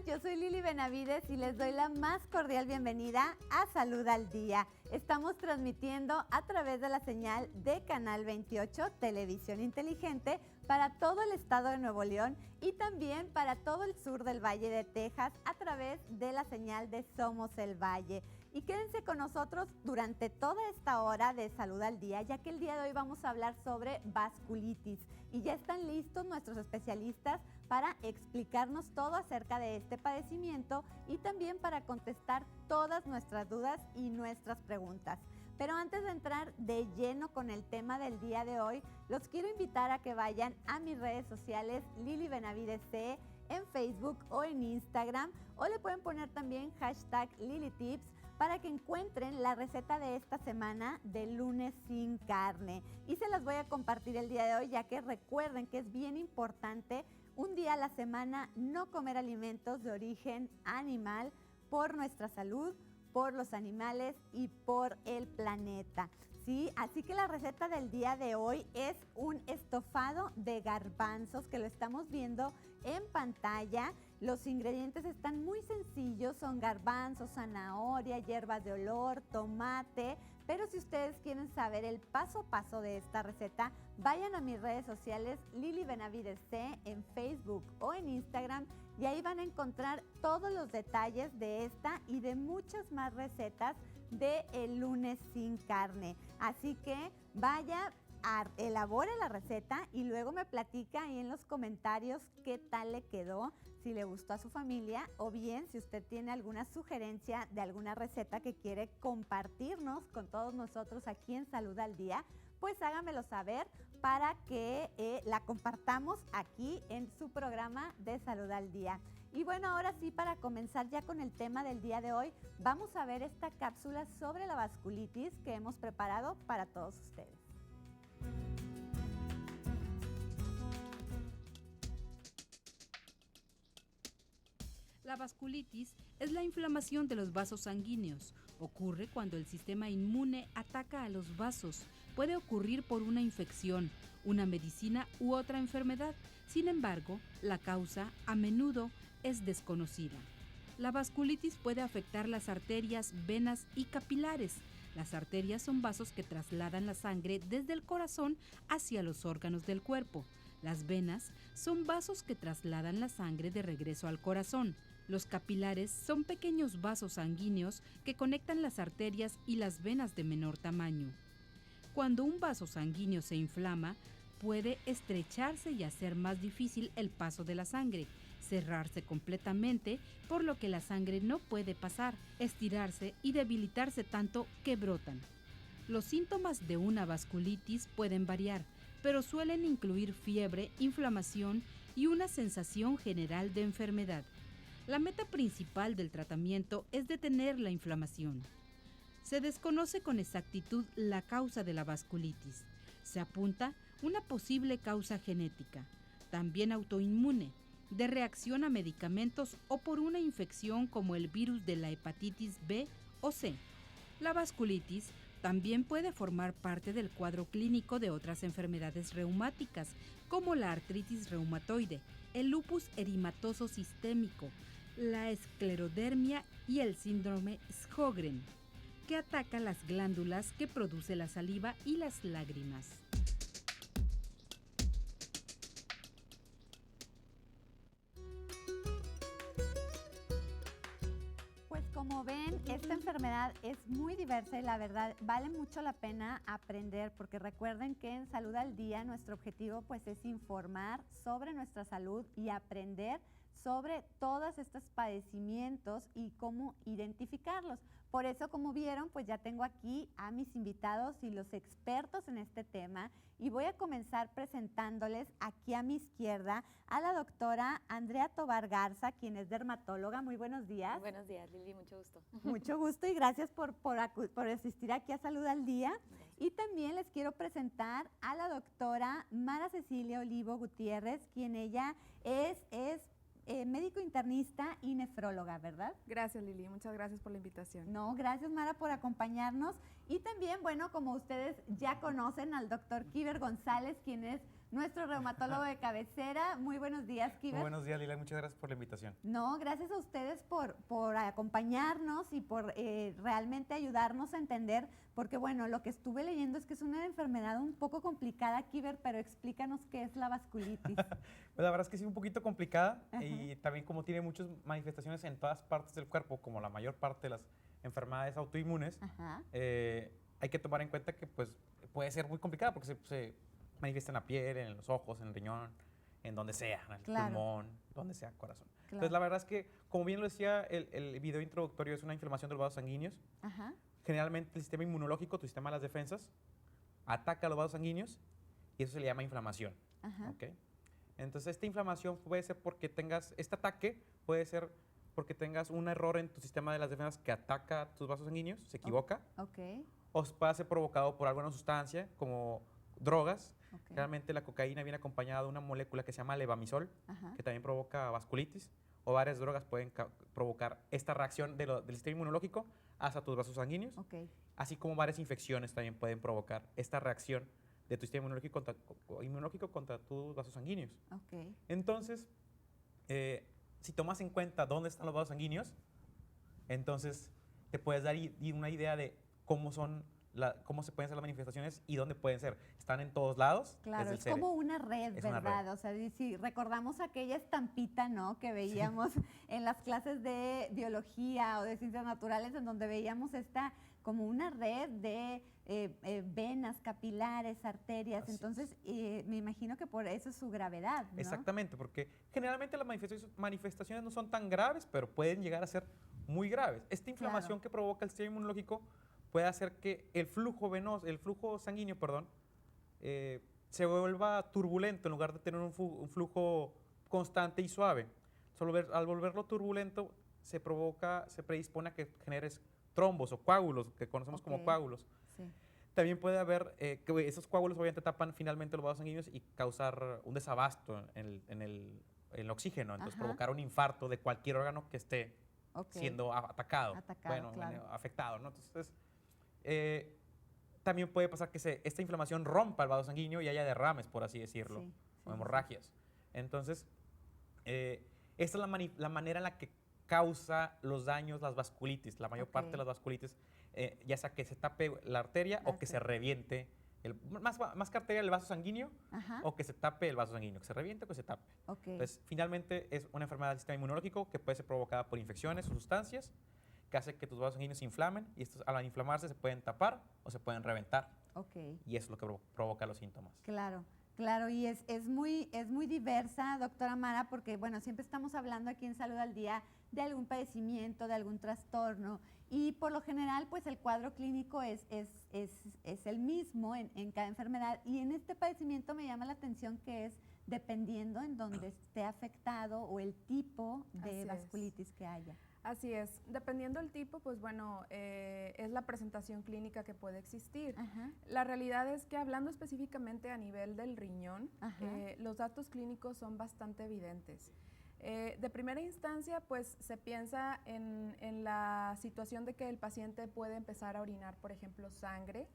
Yo soy Lili Benavides y les doy la más cordial bienvenida a Salud al Día. Estamos transmitiendo a través de la señal de Canal 28, Televisión Inteligente, para todo el estado de Nuevo León y también para todo el sur del Valle de Texas a través de la señal de Somos el Valle. Y quédense con nosotros durante toda esta hora de Salud al Día, ya que el día de hoy vamos a hablar sobre vasculitis. Y ya están listos nuestros especialistas para explicarnos todo acerca de este padecimiento y también para contestar todas nuestras dudas y nuestras preguntas. Pero antes de entrar de lleno con el tema del día de hoy, los quiero invitar a que vayan a mis redes sociales Lili Benavides C en Facebook o en Instagram, o le pueden poner también hashtag LiliTips para que encuentren la receta de esta semana de lunes sin carne. Y se las voy a compartir el día de hoy, ya que recuerden que es bien importante un día a la semana no comer alimentos de origen animal por nuestra salud, por los animales y por el planeta. Sí, así que la receta del día de hoy es un estofado de garbanzos que lo estamos viendo en pantalla. Los ingredientes están muy sencillos, son garbanzos, zanahoria, hierbas de olor, tomate. Pero si ustedes quieren saber el paso a paso de esta receta, vayan a mis redes sociales Lili Benavides C en Facebook o en Instagram y ahí van a encontrar todos los detalles de esta y de muchas más recetas de el lunes sin carne. Así que vaya, elabore la receta y luego me platica ahí en los comentarios qué tal le quedó, si le gustó a su familia o bien si usted tiene alguna sugerencia de alguna receta que quiere compartirnos con todos nosotros aquí en Salud al Día, pues hágamelo saber para que la compartamos aquí en su programa de Salud al Día. Y bueno, ahora sí, para comenzar ya con el tema del día de hoy, vamos a ver esta cápsula sobre la vasculitis que hemos preparado para todos ustedes. La vasculitis es la inflamación de los vasos sanguíneos. Ocurre cuando el sistema inmune ataca a los vasos. Puede ocurrir por una infección, una medicina u otra enfermedad. Sin embargo, la causa a menudo es desconocida. La vasculitis puede afectar las arterias, venas y capilares. Las arterias son vasos que trasladan la sangre desde el corazón hacia los órganos del cuerpo. Las venas son vasos que trasladan la sangre de regreso al corazón. Los capilares son pequeños vasos sanguíneos que conectan las arterias y las venas de menor tamaño. Cuando un vaso sanguíneo se inflama, puede estrecharse y hacer más difícil el paso de la sangre, cerrarse completamente, por lo que la sangre no puede pasar, estirarse y debilitarse tanto que brotan. Los síntomas de una vasculitis pueden variar, pero suelen incluir fiebre, inflamación y una sensación general de enfermedad. La meta principal del tratamiento es detener la inflamación. Se desconoce con exactitud la causa de la vasculitis. Se apunta una posible causa genética, también autoinmune, de reacción a medicamentos o por una infección como el virus de la hepatitis B o C. La vasculitis también puede formar parte del cuadro clínico de otras enfermedades reumáticas, como la artritis reumatoide, el lupus eritematoso sistémico, la esclerodermia y el síndrome Sjögren, que ataca las glándulas que produce la saliva y las lágrimas. Pues como ven, esta enfermedad es muy diversa y la verdad vale mucho la pena aprender, porque recuerden que en Salud al Día nuestro objetivo pues es informar sobre nuestra salud y aprender sobre todos estos padecimientos y cómo identificarlos. Por eso, como vieron, pues ya tengo aquí a mis invitados y los expertos en este tema y voy a comenzar presentándoles aquí a mi izquierda a la doctora Andrea Tovar Garza, quien es dermatóloga. Muy buenos días. Buenos días, Lili, mucho gusto. Mucho gusto y gracias por asistir aquí a Salud al Día. Gracias. Y también les quiero presentar a la doctora Mara Cecilia Olivo Gutiérrez, quien ella es médico internista y nefróloga, ¿verdad? Gracias, Lili, muchas gracias por la invitación. No, gracias, Mara, por acompañarnos. Y también, bueno, como ustedes ya conocen al doctor Kiber González, quien es nuestro reumatólogo de cabecera. Muy buenos días, Kiber. Muy buenos días, Lila. Muchas gracias por la invitación. No, gracias a ustedes por acompañarnos y por realmente ayudarnos a entender, porque bueno, lo que estuve leyendo es que es una enfermedad un poco complicada, Kiber, pero explícanos qué es la vasculitis. Pues la verdad es que sí, un poquito complicada. Ajá. Y también como tiene muchas manifestaciones en todas partes del cuerpo, como la mayor parte de las enfermedades autoinmunes, hay que tomar en cuenta que pues, puede ser muy complicada porque se manifiesta en la piel, en los ojos, en el riñón, en donde sea, en el pulmón, donde sea, corazón. Claro. Entonces, la verdad es que, como bien lo decía el video introductorio, es una inflamación de los vasos sanguíneos. Ajá. Generalmente el sistema inmunológico, tu sistema de las defensas, ataca a los vasos sanguíneos y eso se le llama inflamación. Ajá. ¿Okay? Entonces, esta inflamación puede ser porque tengas, este ataque puede ser porque tengas un error en tu sistema de las defensas que ataca tus vasos sanguíneos, se equivoca. Okay. O puede ser provocado por alguna sustancia, como drogas. Realmente la cocaína viene acompañada de una molécula que se llama levamisol, que también provoca vasculitis, o varias drogas pueden provocar esta reacción del sistema inmunológico hacia tus vasos sanguíneos, así como varias infecciones también pueden provocar esta reacción de tu sistema inmunológico contra tus vasos sanguíneos. Entonces, si tomas en cuenta dónde están los vasos sanguíneos, entonces te puedes dar una idea de cómo se pueden hacer las manifestaciones y dónde pueden ser. Están en todos lados. Claro, es como una red, ¿verdad? Una red. O sea, si recordamos aquella estampita, ¿no?, que veíamos en las clases de biología o de ciencias naturales, en donde veíamos esta como una red de venas, capilares, arterias. Así entonces, me imagino que por eso es su gravedad, ¿no? Exactamente, porque generalmente las manifestaciones no son tan graves, pero pueden llegar a ser muy graves. Esta inflamación que provoca el sistema inmunológico puede hacer que el flujo sanguíneo, se vuelva turbulento en lugar de tener un flujo constante y suave. Al volverlo turbulento, se predispone a que generes trombos o coágulos, que conocemos como coágulos. Sí. También puede haber que esos coágulos obviamente tapan finalmente los vasos sanguíneos y causar un desabasto en el oxígeno, entonces provocar un infarto de cualquier órgano que esté siendo afectado, ¿no? Entonces, también puede pasar que esta inflamación rompa el vaso sanguíneo y haya derrames, por así decirlo, o hemorragias. Entonces, esta es la manera en la que causa los daños las vasculitis. La mayor parte de las vasculitis, ya sea que se tape la arteria o que se reviente, más que arteria el vaso sanguíneo, o que se tape el vaso sanguíneo, que se reviente o que se tape. Entonces, finalmente es una enfermedad del sistema inmunológico que puede ser provocada por infecciones o sustancias que hace que tus vasos sanguíneos se inflamen y estos al inflamarse se pueden tapar o se pueden reventar. Y eso es lo que provoca los síntomas. Claro. Claro, y es muy diversa, doctora Mara, porque bueno, siempre estamos hablando aquí en Salud al Día de algún padecimiento, de algún trastorno, y por lo general pues el cuadro clínico es el mismo en cada enfermedad, y en este padecimiento me llama la atención que es dependiendo en donde esté afectado o el tipo de vasculitis que haya. Así es. Dependiendo del tipo, pues bueno, es la presentación clínica que puede existir. La realidad es que hablando específicamente a nivel del riñón, los datos clínicos son bastante evidentes. De primera instancia, pues se piensa en la situación de que el paciente puede empezar a orinar, por ejemplo, sangre.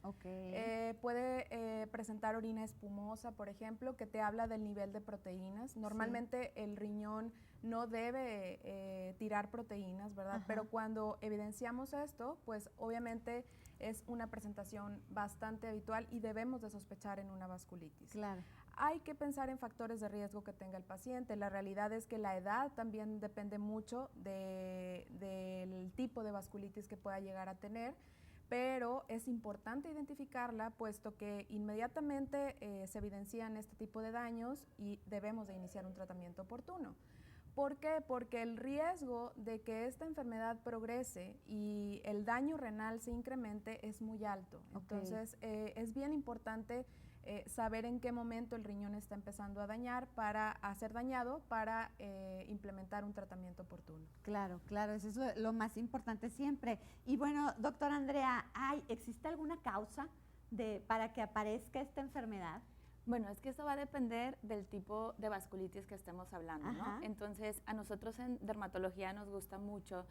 Puede presentar orina espumosa, por ejemplo, que te habla del nivel de proteínas. Normalmente el riñón no debe tirar proteínas, ¿verdad? Pero cuando evidenciamos esto, pues obviamente es una presentación bastante habitual y debemos de sospechar en una vasculitis. Claro. Hay que pensar en factores de riesgo que tenga el paciente. La realidad es que la edad también depende mucho del tipo de vasculitis que pueda llegar a tener, pero es importante identificarla puesto que inmediatamente se evidencian este tipo de daños y debemos de iniciar un tratamiento oportuno. ¿Por qué? Porque el riesgo de que esta enfermedad progrese y el daño renal se incremente es muy alto. Entonces, es bien importante saber en qué momento el riñón está empezando a ser dañado para implementar un tratamiento oportuno. Claro, claro, eso es lo más importante siempre. Y bueno, doctora Andrea, ¿existe alguna causa para que aparezca esta enfermedad? Bueno, es que eso va a depender del tipo de vasculitis que estemos hablando, ¿no? Entonces, a nosotros en dermatología nos gusta mucho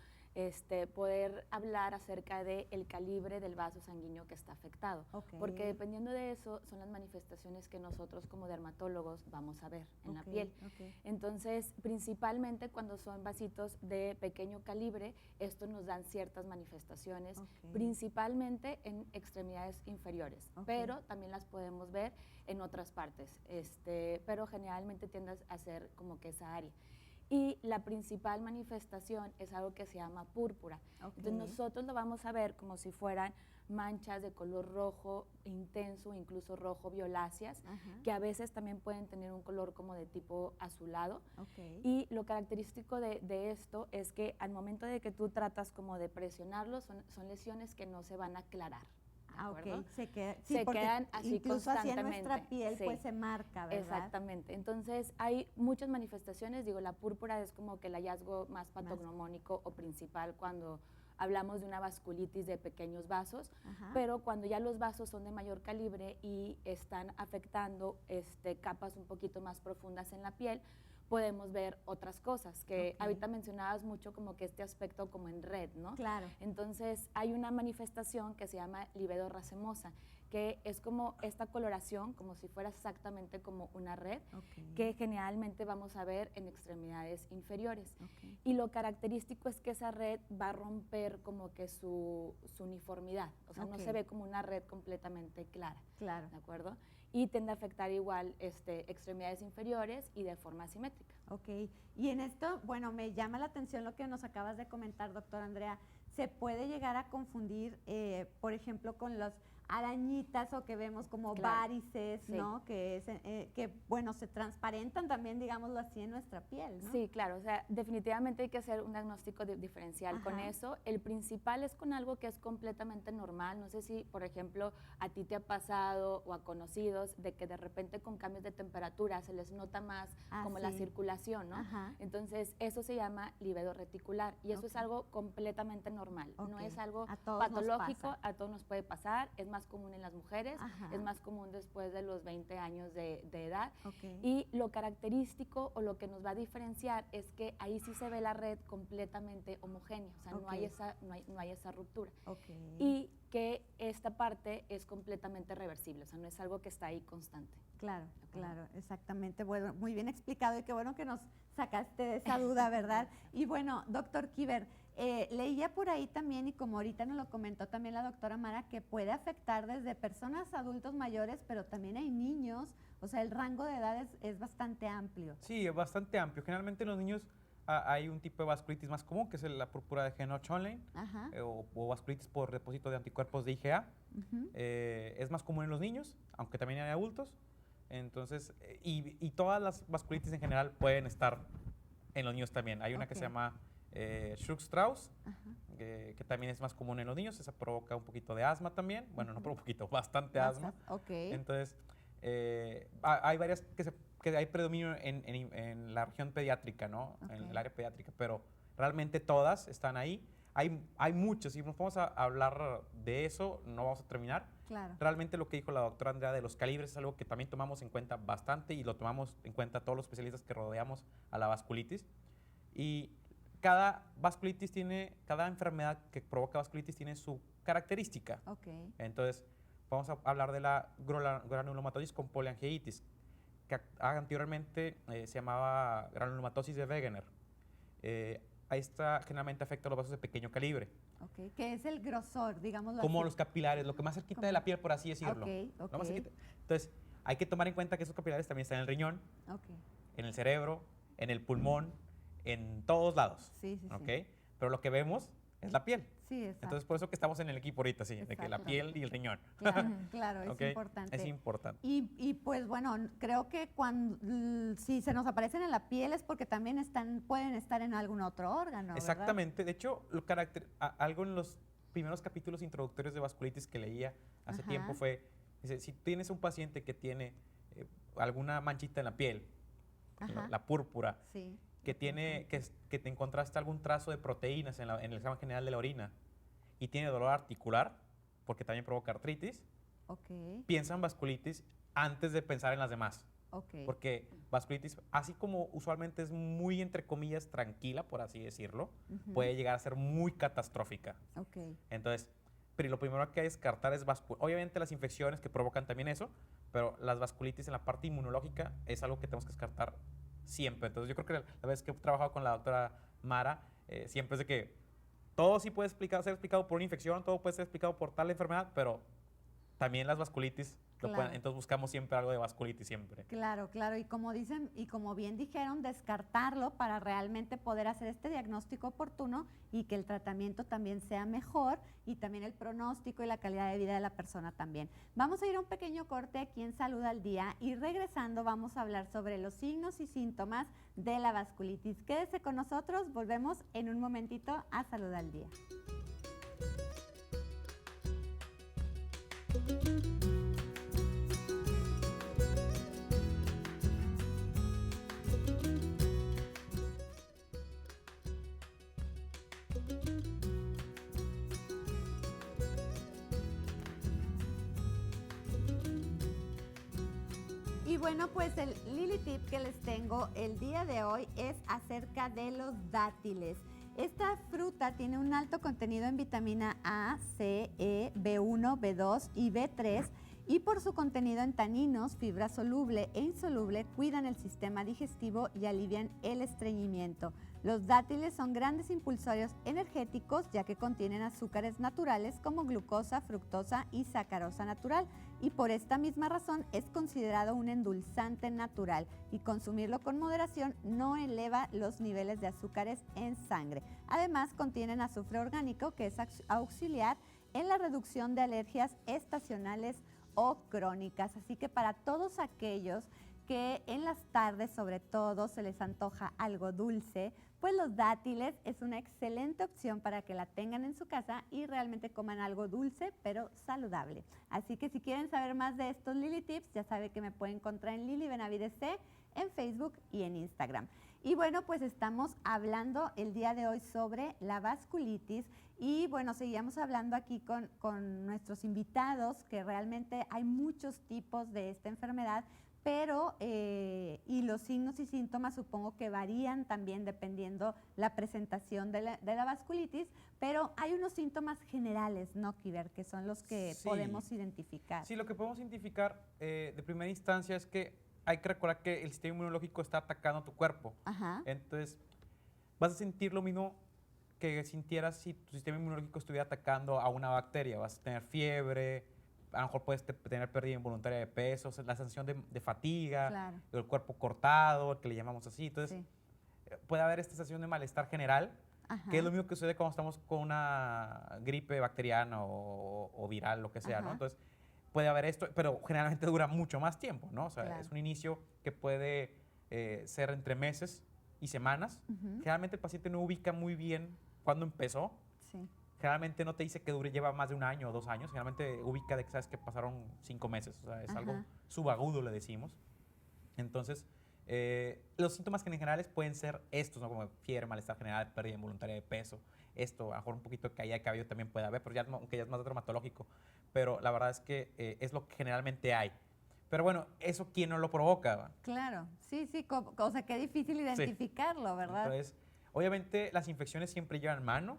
poder hablar acerca del calibre del vaso sanguíneo que está afectado. Porque dependiendo de eso son las manifestaciones que nosotros como dermatólogos vamos a ver en la piel. Entonces, principalmente cuando son vasitos de pequeño calibre, esto nos dan ciertas manifestaciones, principalmente en extremidades inferiores, pero también las podemos ver en otras partes, pero generalmente tiende a ser como que esa área. Y la principal manifestación es algo que se llama púrpura. Entonces nosotros lo vamos a ver como si fueran manchas de color rojo intenso, incluso rojo violáceas, que a veces también pueden tener un color como de tipo azulado. Y lo característico de esto es que al momento de que tú tratas como de presionarlo, son lesiones que no se van a aclarar. Se quedan así incluso constantemente. Así en nuestra piel pues se marca, ¿verdad? Exactamente. Entonces hay muchas manifestaciones, digo, la púrpura es como que el hallazgo más patognomónico o principal cuando hablamos de una vasculitis de pequeños vasos, pero cuando ya los vasos son de mayor calibre y están afectando capas un poquito más profundas en la piel, podemos ver otras cosas, que ahorita mencionabas mucho como que este aspecto como en red, ¿no? Claro. Entonces, hay una manifestación que se llama livedo racemosa, que es como esta coloración, como si fuera exactamente como una red, que generalmente vamos a ver en extremidades inferiores. Y lo característico es que esa red va a romper como que su uniformidad, o sea, no se ve como una red completamente clara. Claro. ¿De acuerdo? Y tiende a afectar igual extremidades inferiores y de forma asimétrica. Y en esto, bueno, me llama la atención lo que nos acabas de comentar, doctora Andrea. ¿Se puede llegar a confundir, por ejemplo, con las arañitas o que vemos como varices, ¿no? Que, bueno, se transparentan también, digámoslo así, en nuestra piel, ¿no? Sí, claro, o sea, definitivamente hay que hacer un diagnóstico diferencial con eso. El principal es con algo que es completamente normal. No sé si, por ejemplo, a ti te ha pasado o a conocidos de que de repente con cambios de temperatura se les nota más como la circulación, ¿no? Entonces, eso se llama livedo reticular y eso es algo completamente normal. No es algo patológico, a todos nos puede pasar, es más común en las mujeres, es más común después de los 20 años de edad. Y lo característico o lo que nos va a diferenciar es que ahí sí se ve la red completamente homogénea, o sea, no hay esa ruptura. Y que esta parte es completamente reversible, o sea, no es algo que está ahí constante. Claro, exactamente. Bueno, muy bien explicado y qué bueno que nos sacaste de esa duda, ¿verdad? Y bueno, doctor Kiber, leía por ahí también, y como ahorita nos lo comentó también la doctora Mara, que puede afectar desde personas adultos mayores, pero también hay niños, o sea, el rango de edades es bastante amplio. Sí, es bastante amplio. Generalmente en los niños hay un tipo de vasculitis más común, que es la púrpura de Henoch-Schönlein, o vasculitis por depósito de anticuerpos de IgA. Es más común en los niños, aunque también hay adultos. Entonces, y todas las vasculitis en general pueden estar en los niños también. Hay una que se llama Schurg-Strauss, que también es más común en los niños. Esa provoca un poquito de asma también. Bueno, no por un poquito, bastante asma. Entonces, hay varias que hay predominio en la región pediátrica, ¿no? En el área pediátrica, pero realmente todas están ahí. Hay muchos, y nos vamos a hablar de eso, no vamos a terminar. Realmente lo que dijo la doctora Andrea de los calibres es algo que también tomamos en cuenta bastante y lo tomamos en cuenta todos los especialistas que rodeamos a la vasculitis. Y cada vasculitis cada enfermedad que provoca vasculitis tiene su característica. Entonces, vamos a hablar de la granulomatosis con poliangiitis, que anteriormente se llamaba granulomatosis de Wegener. Esta generalmente afecta a los vasos de pequeño calibre. Que es el grosor, digámoslo como así. Los capilares, lo que más cerquita de la piel, por así decirlo. Entonces, hay que tomar en cuenta que esos capilares también están en el riñón, en el cerebro, en el pulmón, en todos lados. Pero lo que vemos es la piel. Entonces, por eso que estamos en el equipo ahorita, de que la piel y el riñón. Claro, es importante. Es importante. Y pues bueno, creo que si se nos aparecen en la piel es porque también pueden estar en algún otro órgano, Exactamente. ¿verdad? De hecho, algo en los primeros capítulos introductorios de vasculitis que leía hace tiempo fue, dice, si tienes un paciente que tiene alguna manchita en la piel, la púrpura, que te encontraste algún trazo de proteínas en el examen general de la orina y tiene dolor articular, porque también provoca artritis, piensa en vasculitis antes de pensar en las demás. Porque vasculitis, así como usualmente es muy, entre comillas, tranquila, por así decirlo, puede llegar a ser muy catastrófica. Entonces, pero lo primero que hay que descartar es obviamente las infecciones que provocan también eso, pero las vasculitis en la parte inmunológica es algo que tenemos que descartar siempre. Entonces, yo creo que la vez que he trabajado con la doctora Mara, siempre es de que todo sí puede ser explicado por una infección, todo puede ser explicado por tal enfermedad, pero también las vasculitis entonces buscamos siempre algo de vasculitis siempre. Claro, claro. Y como dicen, y como bien dijeron, descartarlo para realmente poder hacer este diagnóstico oportuno y que el tratamiento también sea mejor y también el pronóstico y la calidad de vida de la persona también. Vamos a ir a un pequeño corte aquí en Salud al Día y regresando vamos a hablar sobre los signos y síntomas de la vasculitis. Quédese con nosotros, volvemos en un momentito a Salud al Día. Y bueno, pues el Lili Tip que les tengo el día de hoy es acerca de los dátiles. Esta fruta tiene un alto contenido en vitamina A, C, E, B1, B2 y B3 y por su contenido en taninos, fibra soluble e insoluble cuidan el sistema digestivo y alivian el estreñimiento. Los dátiles son grandes impulsorios energéticos ya que contienen azúcares naturales como glucosa, fructosa y sacarosa natural y por esta misma razón es considerado un endulzante natural y consumirlo con moderación no eleva los niveles de azúcares en sangre. Además contienen azufre orgánico que es auxiliar en la reducción de alergias estacionales o crónicas, así que para todos aquellos que en las tardes sobre todo se les antoja algo dulce, pues los dátiles es una excelente opción para que la tengan en su casa y realmente coman algo dulce pero saludable. Así que si quieren saber más de estos Lili Tips, ya sabe que me pueden encontrar en Lili Benavides C, en Facebook y en Instagram. Y bueno, pues estamos hablando el día de hoy sobre la vasculitis y bueno, seguíamos hablando aquí con nuestros invitados que realmente hay muchos tipos de esta enfermedad, pero y los signos y síntomas supongo que varían también dependiendo la presentación de la vasculitis, pero hay unos síntomas generales, ¿no, Kiber? Que son los que podemos identificar. Sí, lo que podemos identificar de primera instancia es que hay que recordar que el sistema inmunológico está atacando tu cuerpo. Entonces, vas a sentir lo mismo que sintieras si tu sistema inmunológico estuviera atacando a una bacteria. Vas a tener fiebre, a lo mejor puedes tener pérdida involuntaria de peso, la sensación de fatiga, el cuerpo cortado, que le llamamos así. Entonces, puede haber esta sensación de malestar general, que es lo mismo que sucede cuando estamos con una gripe bacteriana o viral, lo que sea, ¿no? Entonces, puede haber esto, pero generalmente dura mucho más tiempo, ¿no? O sea, es un inicio que puede ser entre meses y semanas. Generalmente el paciente no ubica muy bien cuándo empezó. Generalmente no te dice que lleva más de un año o 2 años. Generalmente ubica de que sabes que pasaron 5 meses. O sea, es algo subagudo, le decimos. Entonces, los síntomas generales pueden ser estos, ¿no? Como fiebre, malestar general, pérdida involuntaria de peso. Esto, a lo mejor un poquito de caída de cabello también puede haber, pero ya, aunque ya es más dermatológico. Pero la verdad es que es lo que generalmente hay. Pero bueno, ¿eso quién no lo provoca? Claro, sí, o sea, qué difícil identificarlo, ¿verdad? Entonces, obviamente las infecciones siempre llevan mano,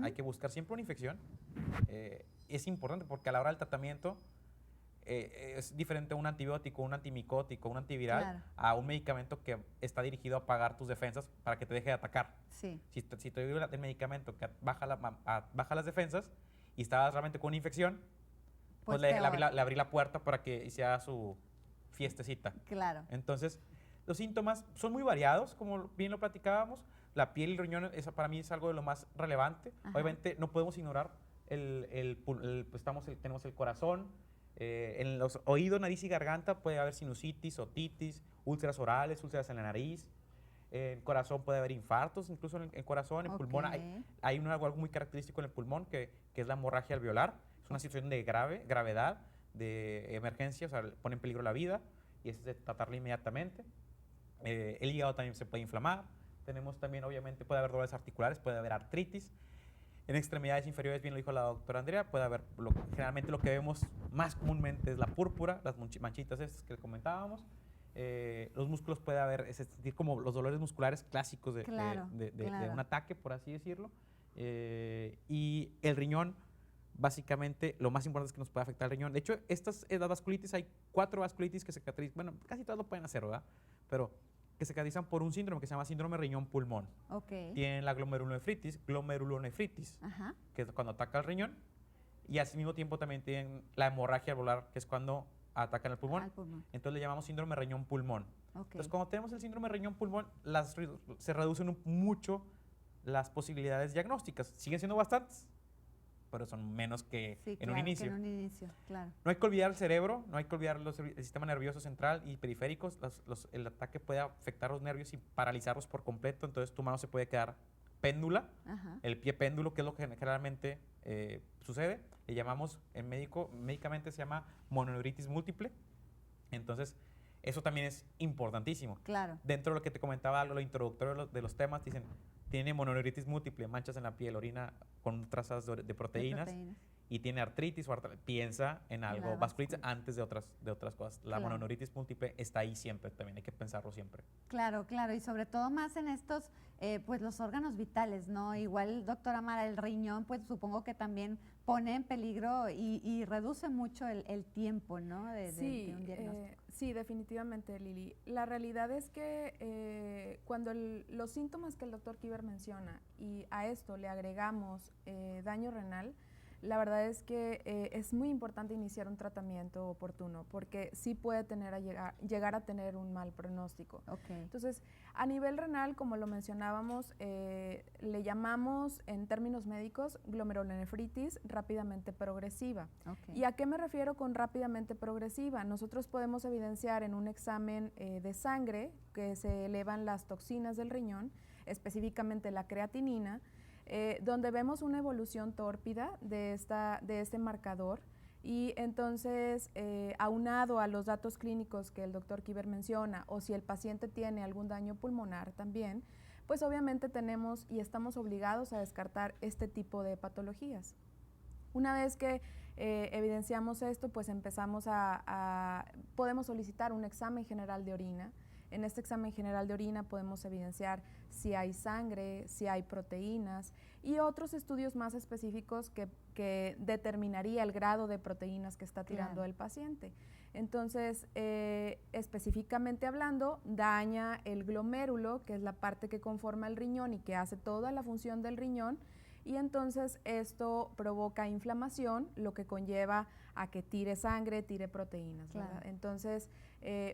hay que buscar siempre una infección. Es importante porque a la hora del tratamiento es diferente a un antibiótico, un antimicótico, un antiviral, a un medicamento que está dirigido a apagar tus defensas para que te deje de atacar. Si te doy el medicamento que baja las defensas y estabas realmente con una infección, pues le abrí la puerta para que se haga su fiestecita. Entonces, los síntomas son muy variados, como bien lo platicábamos. La piel y el riñón, eso para mí es algo de lo más relevante. Obviamente no podemos ignorar tenemos el corazón. En los oídos, nariz y garganta puede haber sinusitis, otitis, úlceras orales, úlceras en la nariz. En el corazón puede haber infartos, incluso en el corazón, en el pulmón. Hay algo muy característico en el pulmón que es la hemorragia alveolar. Es una situación de gravedad, de emergencia, o sea, pone en peligro la vida y es de tratarla inmediatamente. El hígado también se puede inflamar. Tenemos también, obviamente, puede haber dolores articulares, puede haber artritis. En extremidades inferiores, bien lo dijo la doctora Andrea, puede haber, generalmente lo que vemos más comúnmente es la púrpura, las manchitas estas que comentábamos. los músculos puede haber, es sentir como los dolores musculares clásicos de un ataque, por así decirlo. Y el riñón, básicamente, lo más importante es que nos puede afectar el riñón. De hecho, las vasculitis, hay 4 vasculitis que se caracterizan, bueno, casi todas lo pueden hacer, ¿verdad? Pero que se caracterizan por un síndrome que se llama síndrome riñón-pulmón. Tienen la glomerulonefritis, que es cuando ataca el riñón, y al mismo tiempo también tienen la hemorragia alveolar, que es cuando atacan el pulmón. Entonces le llamamos síndrome riñón-pulmón. Entonces, cuando tenemos el síndrome riñón-pulmón, se reducen mucho las posibilidades diagnósticas. Siguen siendo bastantes, pero son menos que en un inicio. No hay que olvidar el cerebro, no hay que olvidar el sistema nervioso central y periféricos. El ataque puede afectar los nervios y paralizarlos por completo, entonces tu mano se puede quedar péndula, el pie péndulo, que es lo que generalmente sucede. Le llamamos, médicamente se llama mononeuritis múltiple. Entonces, eso también es importantísimo. Dentro de lo que te comentaba, lo introductorio de los temas, dicen, tiene mononeuritis múltiple, manchas en la piel, orina con trazas de proteínas, y tiene artritis o piensa en algo, vasculitis antes de otras cosas. La mononeuritis múltiple está ahí siempre, también hay que pensarlo siempre. Claro, y sobre todo más en estos, pues los órganos vitales, ¿no? Igual, doctora Mara, el riñón, pues supongo que también pone en peligro y reduce mucho el tiempo, ¿no? De un diagnóstico. Sí, definitivamente, Lili. La realidad es que cuando los síntomas que el doctor Kiber menciona y a esto le agregamos daño renal, la verdad es que es muy importante iniciar un tratamiento oportuno porque sí puede llegar a tener un mal pronóstico. Entonces, a nivel renal, como lo mencionábamos, le llamamos en términos médicos glomerulonefritis rápidamente progresiva. ¿Y a qué me refiero con rápidamente progresiva? Nosotros podemos evidenciar en un examen de sangre que se elevan las toxinas del riñón, específicamente la creatinina, donde vemos una evolución tórpida de este marcador, y entonces aunado a los datos clínicos que el doctor Kiber menciona, o si el paciente tiene algún daño pulmonar también, pues obviamente tenemos y estamos obligados a descartar este tipo de patologías. Una vez que evidenciamos esto, pues podemos solicitar un examen general de orina. En este examen general de orina podemos evidenciar si hay sangre, si hay proteínas y otros estudios más específicos que determinaría el grado de proteínas que está tirando el paciente. Entonces, específicamente hablando, daña el glomérulo, que es la parte que conforma el riñón y que hace toda la función del riñón, y entonces esto provoca inflamación, lo que conlleva a que tire sangre, tire proteínas, ¿verdad? Entonces,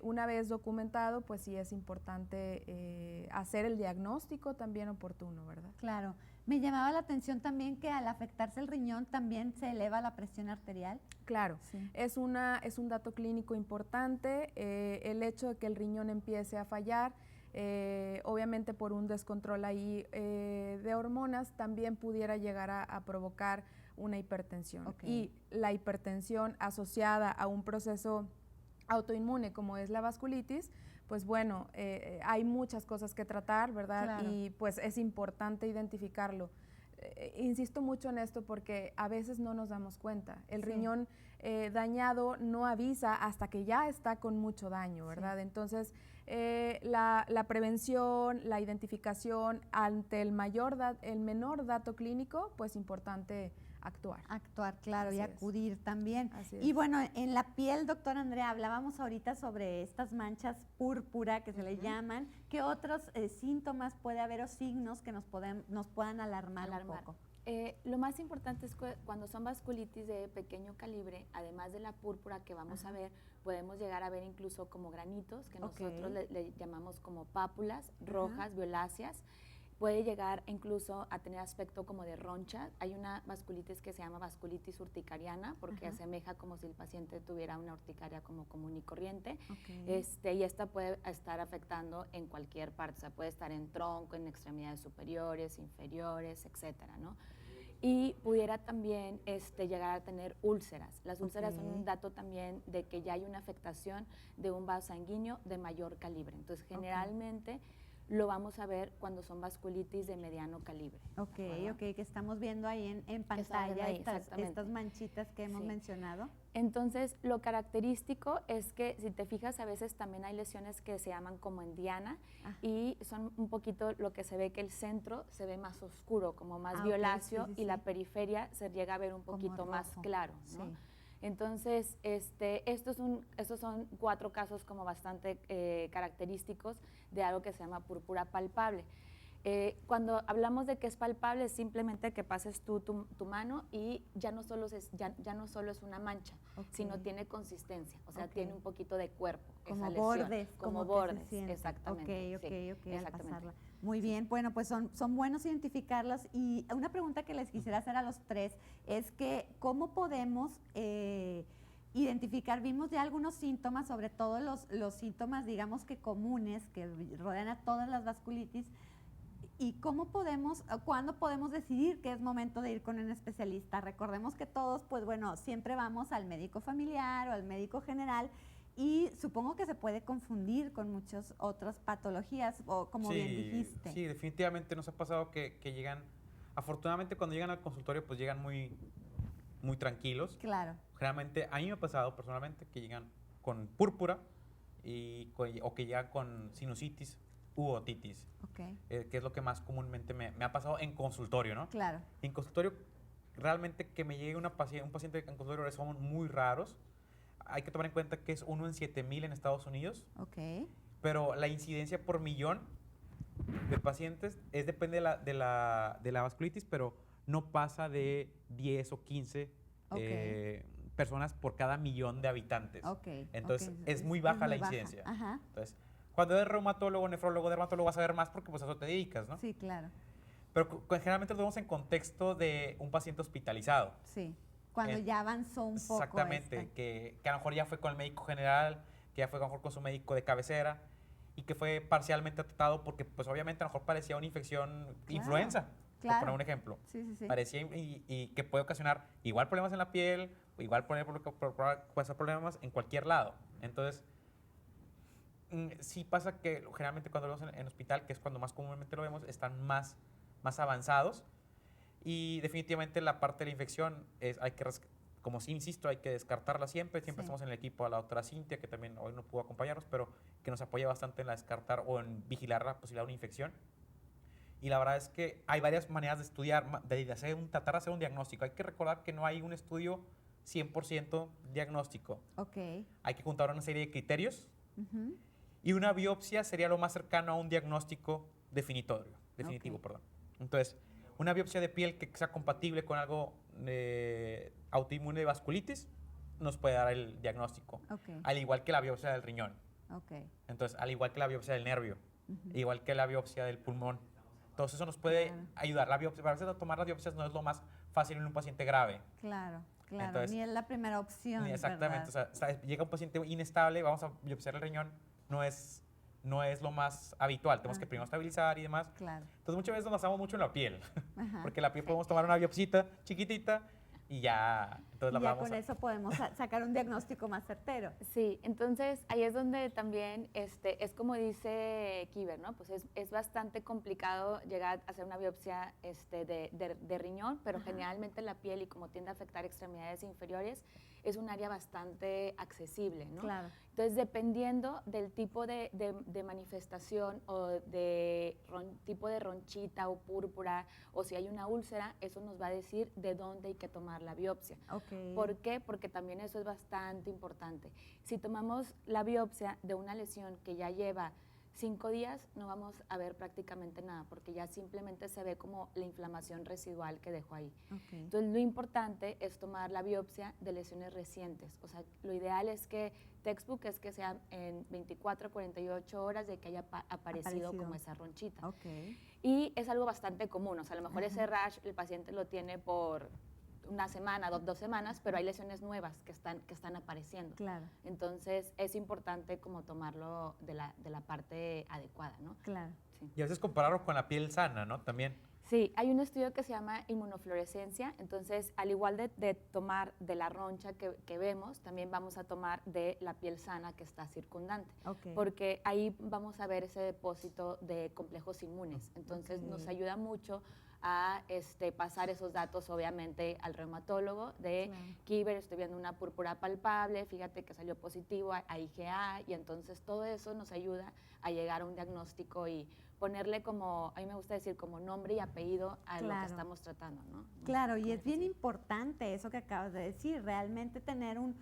una vez documentado, pues sí es importante hacer el diagnóstico también oportuno, ¿verdad? Claro. Me llamaba la atención también que al afectarse el riñón también se eleva la presión arterial. Claro, es un dato clínico importante, el hecho de que el riñón empiece a fallar, obviamente por un descontrol ahí de hormonas, también pudiera llegar a provocar una hipertensión. Y la hipertensión asociada a un proceso autoinmune como es la vasculitis, pues bueno, hay muchas cosas que tratar, ¿verdad? Y pues es importante identificarlo. Insisto mucho en esto porque a veces no nos damos cuenta. El riñón dañado no avisa hasta que ya está con mucho daño, ¿verdad? Entonces, la prevención, la identificación ante el menor dato clínico, pues importante actuar. Claro, y acudir también. Y bueno, en la piel, doctora Andrea, hablábamos ahorita sobre estas manchas púrpura que se le llaman. ¿Qué otros síntomas puede haber o signos que nos puedan alarmar un poco? Lo más importante es que cuando son vasculitis de pequeño calibre, además de la púrpura que vamos a ver, podemos llegar a ver incluso como granitos, que nosotros le llamamos como pápulas rojas, violáceas. Puede llegar incluso a tener aspecto como de roncha. Hay una vasculitis que se llama vasculitis urticariana porque asemeja como si el paciente tuviera una urticaria como común y corriente. Y esta puede estar afectando en cualquier parte, o sea, puede estar en tronco, en extremidades superiores, inferiores, etcétera, ¿no? Y pudiera también llegar a tener úlceras. Las úlceras son un dato también de que ya hay una afectación de un vaso sanguíneo de mayor calibre. Entonces, generalmente lo vamos a ver cuando son vasculitis de mediano calibre. Ok, que estamos viendo ahí en pantalla ahí, estas manchitas que hemos mencionado. Entonces, lo característico es que, si te fijas, a veces también hay lesiones que se llaman como en diana y son un poquito lo que se ve que el centro se ve más oscuro, como más violáceo, y la periferia se llega a ver un poquito más claro, ¿no? Sí. Entonces, estos son 4 casos como bastante característicos de algo que se llama púrpura palpable. Cuando hablamos de que es palpable, es simplemente que pases tu mano y ya no solo es una mancha, sino tiene consistencia, o sea, tiene un poquito de cuerpo. Como esa lesión, bordes. como bordes, exactamente. Ok, al pasarla. Muy bien, bueno, pues son buenos identificarlos. Y una pregunta que les quisiera hacer a los 3 es que, ¿cómo podemos identificar? Vimos ya algunos síntomas, sobre todo los síntomas, digamos que comunes, que rodean a todas las vasculitis. ¿Y cuándo podemos decidir que es momento de ir con un especialista? Recordemos que todos, pues bueno, siempre vamos al médico familiar o al médico general, y supongo que se puede confundir con muchas otras patologías, o como bien dijiste. Sí, definitivamente nos ha pasado que llegan, afortunadamente cuando llegan al consultorio, pues llegan muy, muy tranquilos. Claro. Generalmente, a mí me ha pasado personalmente que llegan con púrpura o que llegan con sinusitis u otitis, que es lo que más comúnmente me ha pasado en consultorio, ¿no? Claro. En consultorio, realmente que me llegue un paciente en consultorio son muy raros. Hay que tomar en cuenta que es 1 en 7,000 en Estados Unidos. Pero la incidencia por millón de pacientes depende de la vasculitis, pero no pasa de 10 o 15 personas por cada millón de habitantes. Entonces, es muy baja la incidencia. Entonces, cuando eres reumatólogo, nefrólogo, dermatólogo, vas a ver más porque pues a eso te dedicas, ¿no? Sí, claro. Pero generalmente lo vemos en contexto de un paciente hospitalizado. Sí, cuando ya avanzó un poco. Exactamente, que a lo mejor ya fue con el médico general, que ya fue a lo mejor con su médico de cabecera y que fue parcialmente tratado porque pues obviamente a lo mejor parecía una infección influenza, por poner un ejemplo. Sí. Parecía y que puede ocasionar igual problemas en la piel, igual problemas en cualquier lado. Entonces, sí pasa que generalmente cuando lo vemos en hospital, que es cuando más comúnmente lo vemos, están más avanzados, y definitivamente la parte de la infección como sí insisto, hay que descartarla siempre. Siempre estamos en el equipo a la doctora Cintia, que también hoy no pudo acompañarnos, pero que nos apoya bastante en la descartar o en vigilar la posibilidad de una infección. Y la verdad es que hay varias maneras de estudiar, tratar de hacer un diagnóstico. Hay que recordar que no hay un estudio 100% diagnóstico. Hay que juntar una serie de criterios. Y una biopsia sería lo más cercano a un diagnóstico definitivo. Entonces, una biopsia de piel que sea compatible con algo autoinmune de vasculitis nos puede dar el diagnóstico. Al igual que la biopsia del riñón. Entonces, al igual que la biopsia del nervio. Igual que la biopsia del pulmón. Entonces, eso nos puede ayudar. La biopsia, para veces tomar las biopsias no es lo más fácil en un paciente grave. Claro. Entonces, ni es la primera opción. Exactamente. O sea, llega un paciente inestable, vamos a biopsiar el riñón. No es lo más habitual. Tenemos que primero estabilizar y demás. Entonces, muchas veces nos basamos mucho en la piel. Porque la piel podemos tomar una biopsita chiquitita y ya. Entonces, con eso podemos sacar un diagnóstico más certero. Sí, entonces ahí es donde también es como dice Kiber, ¿no? Pues es bastante complicado llegar a hacer una biopsia de riñón, pero generalmente la piel, y como tiende a afectar extremidades inferiores, es un área bastante accesible, ¿no? Entonces, dependiendo del tipo de manifestación o de tipo de ronchita o púrpura, o si hay una úlcera, eso nos va a decir de dónde hay que tomar la biopsia. ¿Por qué? Porque también eso es bastante importante. Si tomamos la biopsia de una lesión que ya lleva 5 días, no vamos a ver prácticamente nada, porque ya simplemente se ve como la inflamación residual que dejó ahí. Entonces, lo importante es tomar la biopsia de lesiones recientes. O sea, lo ideal es que textbook es que sea en 24 a 48 horas de que haya aparecido como esa ronchita. Y es algo bastante común. O sea, a lo mejor ese rash el paciente lo tiene por una semana, 2 semanas, pero hay lesiones nuevas que están apareciendo. Entonces, es importante como tomarlo de la parte adecuada, ¿no? Sí. Y a veces compararlo con la piel sana, ¿no? También. Sí, hay un estudio que se llama inmunofluorescencia, entonces al igual de tomar de la roncha que vemos, también vamos a tomar de la piel sana que está circundante, porque ahí vamos a ver ese depósito de complejos inmunes, entonces nos ayuda mucho a pasar esos datos obviamente al reumatólogo de Kieber, estoy viendo una púrpura palpable, fíjate que salió positivo a IgA, y entonces todo eso nos ayuda a llegar a un diagnóstico y ponerle como, a mí me gusta decir, como nombre y apellido a lo que estamos tratando, ¿no? Claro, y es bien importante eso que acabas de decir, realmente tener un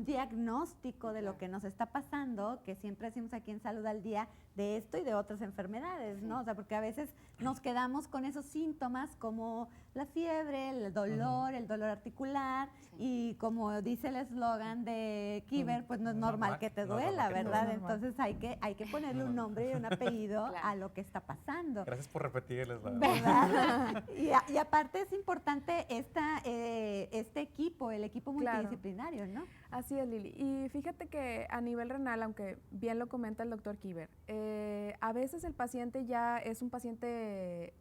diagnóstico de lo que nos está pasando, que siempre decimos aquí en Salud al Día, de esto y de otras enfermedades, ¿no? O sea, porque a veces nos quedamos con esos síntomas como la fiebre, el dolor articular, y como dice el eslogan de Kieber, pues no es normal que te duela, ¿verdad? Entonces hay que ponerle un nombre y un apellido a lo que está pasando. Gracias por repetir el eslogan. ¿Verdad? y aparte es importante este equipo, el equipo multidisciplinario, ¿no? Así es, Lili. Y fíjate que a nivel renal, aunque bien lo comenta el doctor Kieber, a veces el paciente ya es un paciente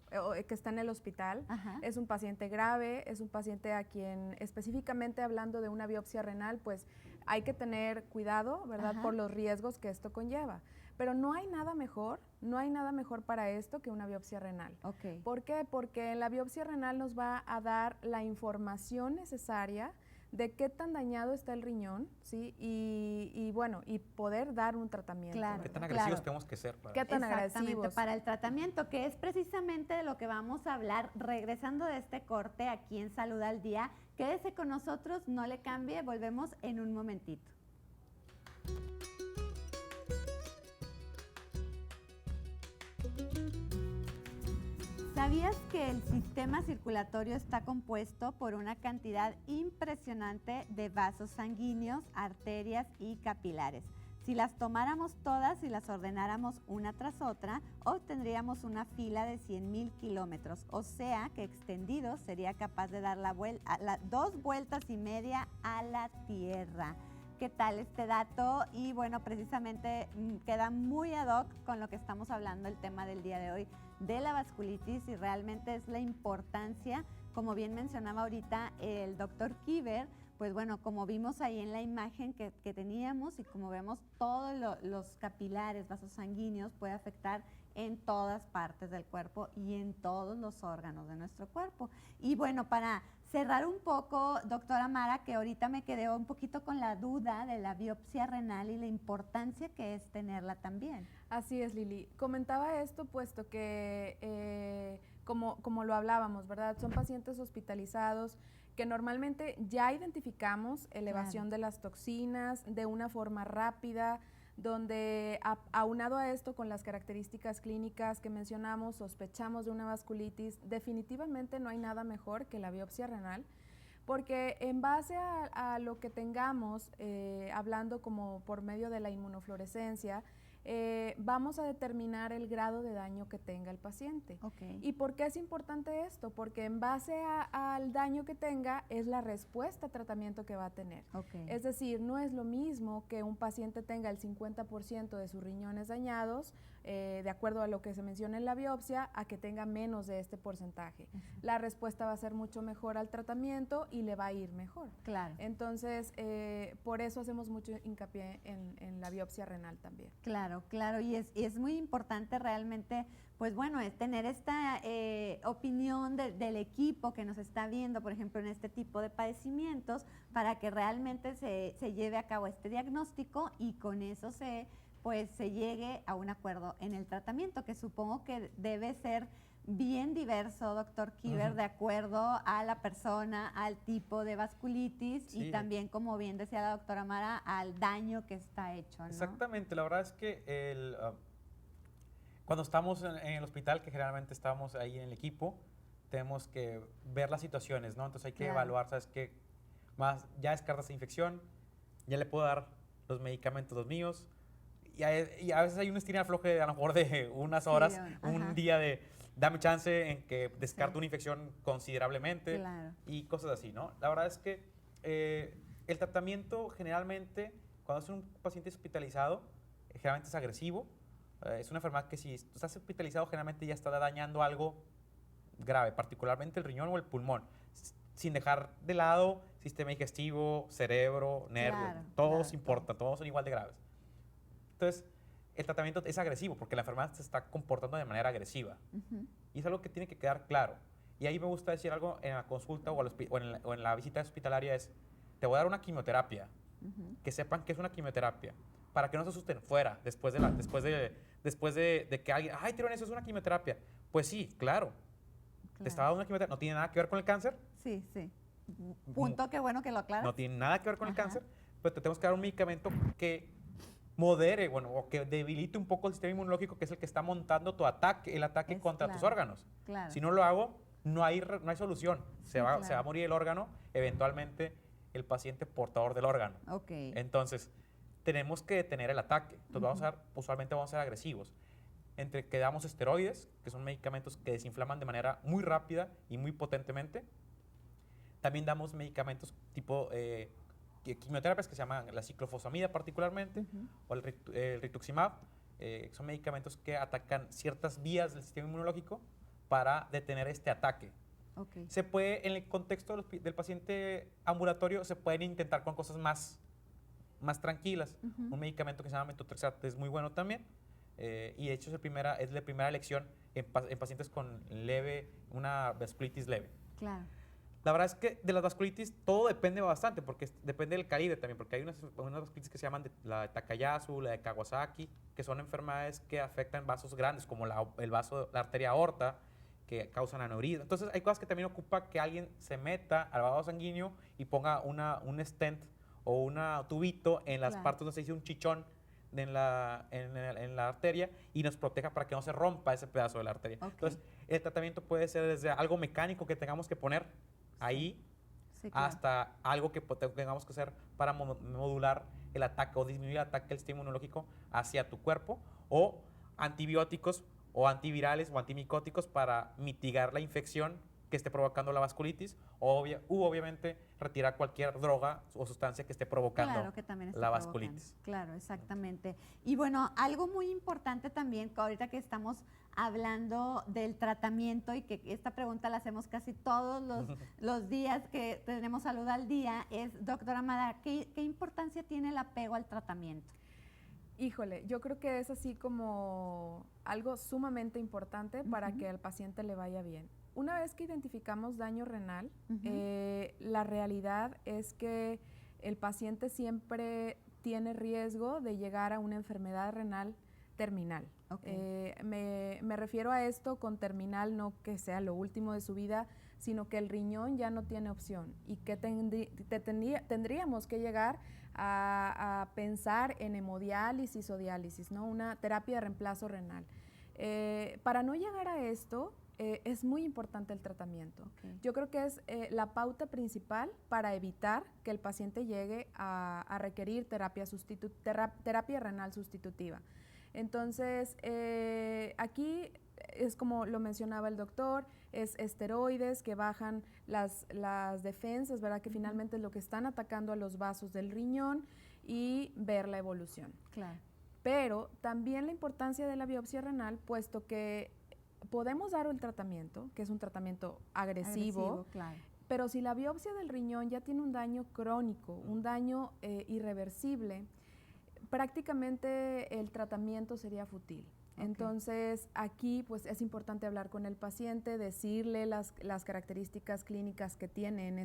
que está en el hospital, es un paciente grave, es un paciente a quien específicamente hablando de una biopsia renal, pues hay que tener cuidado, ¿verdad? Por los riesgos que esto conlleva. Pero no hay nada mejor para esto que una biopsia renal. ¿Por qué? Porque en la biopsia renal nos va a dar la información necesaria de qué tan dañado está el riñón, ¿sí? Y poder dar un tratamiento. Qué tan agresivos tenemos que ser. Qué tan agresivos. Para el tratamiento, que es precisamente de lo que vamos a hablar regresando de este corte aquí en Salud al Día. Quédese con nosotros, no le cambie, volvemos en un momentito. ¿Sabías que el sistema circulatorio está compuesto por una cantidad impresionante de vasos sanguíneos, arterias y capilares? Si las tomáramos todas y las ordenáramos una tras otra, obtendríamos una fila de 100,000 kilómetros, o sea que extendido sería capaz de dar 2 vueltas y media a la Tierra. ¿Qué tal este dato? Y bueno, precisamente queda muy ad hoc con lo que estamos hablando el tema del día de hoy de la vasculitis, y realmente es la importancia, como bien mencionaba ahorita el doctor Kieber, pues bueno, como vimos ahí en la imagen que teníamos y como vemos, todos los capilares, vasos sanguíneos puede afectar en todas partes del cuerpo y en todos los órganos de nuestro cuerpo. Y bueno, para cerrar un poco, doctora Mara, que ahorita me quedé un poquito con la duda de la biopsia renal y la importancia que es tenerla también. Así es, Lili. Comentaba esto puesto que, como lo hablábamos, ¿verdad? Son pacientes hospitalizados que normalmente ya identificamos elevación de las toxinas de una forma rápida, donde aunado a esto con las características clínicas que mencionamos, sospechamos de una vasculitis, definitivamente no hay nada mejor que la biopsia renal, porque en base a lo que tengamos, hablando como por medio de la inmunofluorescencia, vamos a determinar el grado de daño que tenga el paciente. ¿Y por qué es importante esto? Porque en base al daño que tenga es la respuesta a tratamiento que va a tener. Es decir, no es lo mismo que un paciente tenga el 50% de sus riñones dañados, de acuerdo a lo que se menciona en la biopsia, a que tenga menos de este porcentaje. La respuesta va a ser mucho mejor al tratamiento y le va a ir mejor. Entonces, por eso hacemos mucho hincapié en la biopsia renal también. Claro, y es muy importante realmente, pues bueno, es tener esta opinión del equipo que nos está viendo, por ejemplo, en este tipo de padecimientos, para que realmente se lleve a cabo este diagnóstico y con eso se llegue a un acuerdo en el tratamiento, que supongo que debe ser bien diverso, doctor Kieber, de acuerdo a la persona, al tipo de vasculitis y también, como bien decía la doctora Mara, al daño que está hecho, ¿no? Exactamente, la verdad es que cuando estamos en el hospital, que generalmente estamos ahí en el equipo, tenemos que ver las situaciones, ¿no? Entonces hay que evaluar, ¿sabes qué? Ya descartas esa infección, ya le puedo dar los medicamentos los míos, y a veces hay un estirón afloje a lo mejor de unas horas, un día de dame chance en que descarte una infección considerablemente y cosas así, ¿no? La verdad es que el tratamiento generalmente, cuando es un paciente hospitalizado, generalmente es agresivo. Es una enfermedad que si estás hospitalizado generalmente ya está dañando algo grave, particularmente el riñón o el pulmón, sin dejar de lado sistema digestivo, cerebro, nervios, todos importan, todos son igual de graves. Entonces, el tratamiento es agresivo porque la enfermedad se está comportando de manera agresiva. Y es algo que tiene que quedar claro. Y ahí me gusta decir algo en la consulta o en la visita hospitalaria es, te voy a dar una quimioterapia, que sepan que es una quimioterapia, para que no se asusten fuera, después de que alguien, ay, tirones, eso es una quimioterapia. Pues sí, claro. Te estaba dando una quimioterapia, no tiene nada que ver con el cáncer. Sí, sí. Punto, qué bueno que lo aclaras. No tiene nada que ver con el cáncer, pero te tenemos que dar un medicamento que modere, o que debilite un poco el sistema inmunológico, que es el que está montando tu ataque, el ataque contra tus órganos. Si no lo hago, no hay solución. Se va a morir el órgano, eventualmente el paciente portador del órgano. Entonces, tenemos que detener el ataque. Entonces, usualmente vamos a ser agresivos. Entre que damos esteroides, que son medicamentos que desinflaman de manera muy rápida y muy potentemente. También damos medicamentos tipo quimioterapias que se llaman la ciclofosfamida particularmente, o el rituximab. Son medicamentos que atacan ciertas vías del sistema inmunológico para detener este ataque. Se puede, en el contexto del paciente ambulatorio, se pueden intentar con cosas más tranquilas. Un medicamento que se llama metotrexato es muy bueno también. Y de hecho es la primera elección en pacientes con una vasculitis leve. Claro. La verdad es que de las vasculitis todo depende bastante, porque depende del calibre también, porque hay unas vasculitis que se llaman la de Takayasu, la de Kawasaki, que son enfermedades que afectan vasos grandes, como la arteria aorta, que causan aneurisma. Entonces hay cosas que también ocupa que alguien se meta al vaso sanguíneo y ponga un stent o un tubito en las partes donde se dice un chichón en la arteria y nos proteja para que no se rompa ese pedazo de la arteria. Entonces, el tratamiento puede ser desde algo mecánico que tengamos que poner ahí hasta algo que tengamos que hacer para modular el ataque o disminuir el ataque del sistema inmunológico hacia tu cuerpo, o antibióticos o antivirales o antimicóticos para mitigar la infección que esté provocando la vasculitis, o obviamente retirar cualquier droga o sustancia que esté provocando la vasculitis. Claro, exactamente. Y bueno, algo muy importante también, que ahorita que estamos hablando del tratamiento, y que esta pregunta la hacemos casi todos los días que tenemos Salud al Día, es, doctora Amada, ¿qué importancia tiene el apego al tratamiento? Híjole, yo creo que es así como algo sumamente importante para que al paciente le vaya bien. Una vez que identificamos daño renal, la realidad es que el paciente siempre tiene riesgo de llegar a una enfermedad renal terminal. Me refiero a esto con terminal, no que sea lo último de su vida, sino que el riñón ya no tiene opción y que tendríamos que llegar a pensar en hemodiálisis o diálisis, ¿no? Una terapia de reemplazo renal. Para no llegar a esto, es muy importante el tratamiento. Yo creo que es la pauta principal para evitar que el paciente llegue a requerir terapia renal sustitutiva. Entonces, aquí es como lo mencionaba el doctor, es esteroides que bajan las defensas, ¿verdad? Que finalmente es lo que están atacando a los vasos del riñón, y ver la evolución. Claro. Pero también la importancia de la biopsia renal, puesto que podemos dar el tratamiento, que es un tratamiento agresivo, claro. Pero si la biopsia del riñón ya tiene un daño crónico, un daño irreversible, prácticamente el tratamiento sería fútil. Entonces, aquí pues es importante hablar con el paciente, decirle las características clínicas que tiene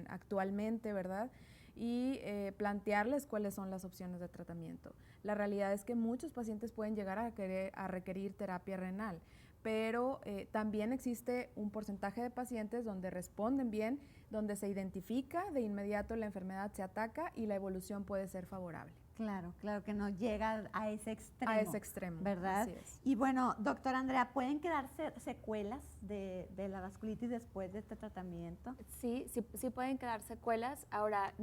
actualmente, ¿verdad? Y plantearles cuáles son las opciones de tratamiento. La realidad es que muchos pacientes pueden llegar a requerir terapia renal, pero también existe un porcentaje de pacientes donde responden bien, donde se identifica de inmediato la enfermedad, se ataca y la evolución puede ser favorable. Claro, claro que no llega a ese extremo. A ese extremo, ¿verdad? Así es. Y bueno, doctora Andrea, ¿pueden quedarse secuelas de la vasculitis después de este tratamiento? Sí pueden quedar secuelas. Ahora,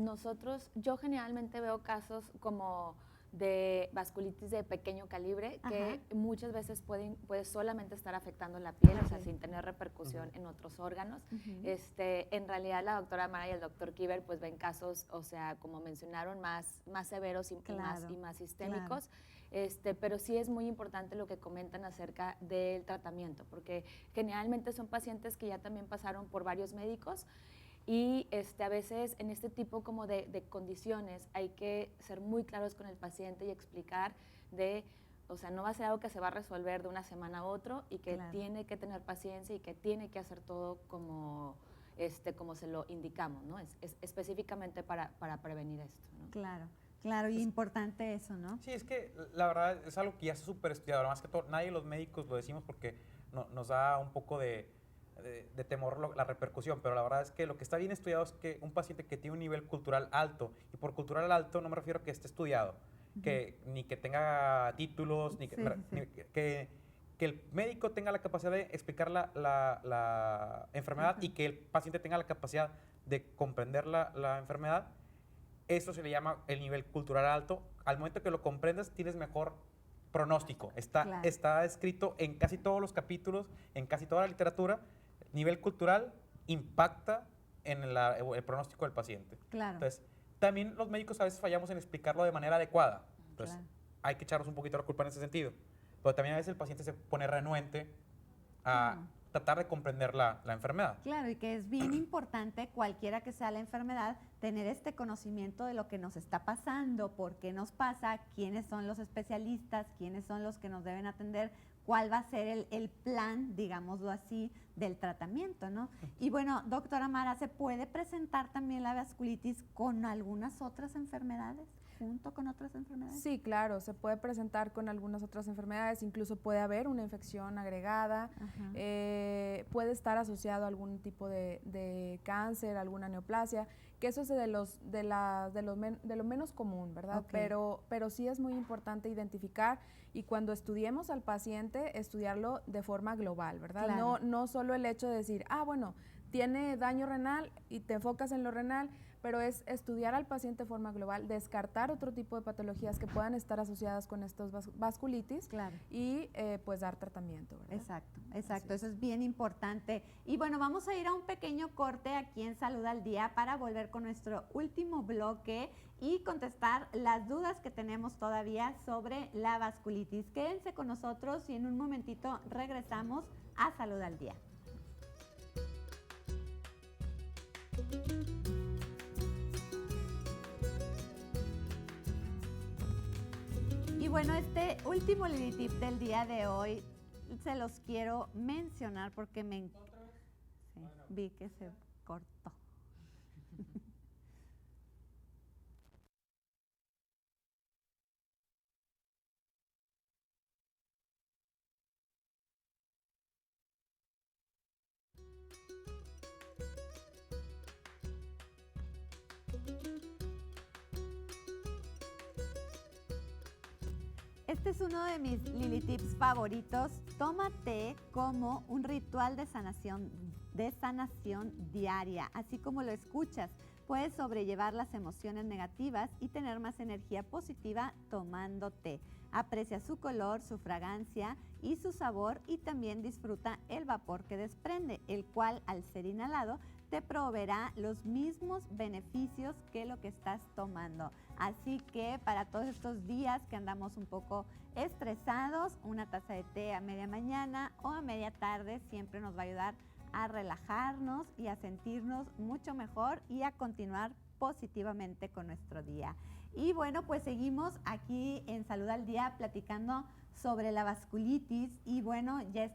yo generalmente veo casos como de vasculitis de pequeño calibre que muchas veces puede solamente estar afectando la piel, o sea, sin tener repercusión en otros órganos. En realidad la doctora Mara y el doctor Kiber pues ven casos, o sea, como mencionaron, más severos y más sistémicos. Pero sí es muy importante lo que comentan acerca del tratamiento, porque generalmente son pacientes que ya también pasaron por varios médicos y a veces en este tipo como de condiciones hay que ser muy claros con el paciente y explicar o sea, no va a ser algo que se va a resolver de una semana a otra y que tiene que tener paciencia y que tiene que hacer todo como se lo indicamos, ¿no? Es específicamente para prevenir esto, ¿no? Claro, y importante eso, ¿no? Sí, es que la verdad es algo que ya está súper estudiado. Además que nadie de los médicos lo decimos porque nos da un poco de temor la repercusión, pero la verdad es que lo que está bien estudiado es que un paciente que tiene un nivel cultural alto, y por cultural alto no me refiero a que esté estudiado, ni que tenga títulos, que el médico tenga la capacidad de explicar la enfermedad y que el paciente tenga la capacidad de comprender la enfermedad. Eso se le llama el nivel cultural alto. Al momento que lo comprendas, tienes mejor pronóstico. Está escrito en casi todos los capítulos, en casi toda la literatura. Nivel cultural impacta en el pronóstico del paciente. Entonces, también los médicos a veces fallamos en explicarlo de manera adecuada. Entonces, hay que echarnos un poquito la culpa en ese sentido. Pero también a veces el paciente se pone renuente a tratar de comprender la enfermedad. Claro, y que es bien importante, cualquiera que sea la enfermedad, tener este conocimiento de lo que nos está pasando, por qué nos pasa, quiénes son los especialistas, quiénes son los que nos deben atender, cuál va a ser el plan, digámoslo así, del tratamiento, ¿no? Y bueno, doctora Mara, ¿se puede presentar también la vasculitis con algunas otras enfermedades? ¿Junto con otras enfermedades? Sí, claro, se puede presentar con algunas otras enfermedades, incluso puede haber una infección agregada, puede estar asociado a algún tipo de cáncer, alguna neoplasia, que eso es de lo menos común, ¿verdad? Pero sí es muy importante identificar y cuando estudiemos al paciente, estudiarlo de forma global, ¿verdad? Claro. No solo el hecho de decir, bueno, tiene daño renal y te enfocas en lo renal, pero es estudiar al paciente de forma global, descartar otro tipo de patologías que puedan estar asociadas con estos vasculitis y pues dar tratamiento, ¿verdad? Exacto, eso es bien importante. Y bueno, vamos a ir a un pequeño corte aquí en Salud al Día para volver con nuestro último bloque y contestar las dudas que tenemos todavía sobre la vasculitis. Quédense con nosotros y en un momentito regresamos a Salud al Día. Y bueno, este último Lili Tip del día de hoy se los quiero mencionar porque vi que se cortó. Este es uno de mis Lili Tips favoritos. Toma té como un ritual de sanación diaria, así como lo escuchas. Puedes sobrellevar las emociones negativas y tener más energía positiva tomando té. Aprecia su color, su fragancia y su sabor y también disfruta el vapor que desprende, el cual al ser inhalado te proveerá los mismos beneficios que lo que estás tomando. Así que para todos estos días que andamos un poco estresados, una taza de té a media mañana o a media tarde siempre nos va a ayudar a relajarnos y a sentirnos mucho mejor y a continuar positivamente con nuestro día. Y bueno, pues seguimos aquí en Salud al Día platicando sobre la vasculitis y bueno, ya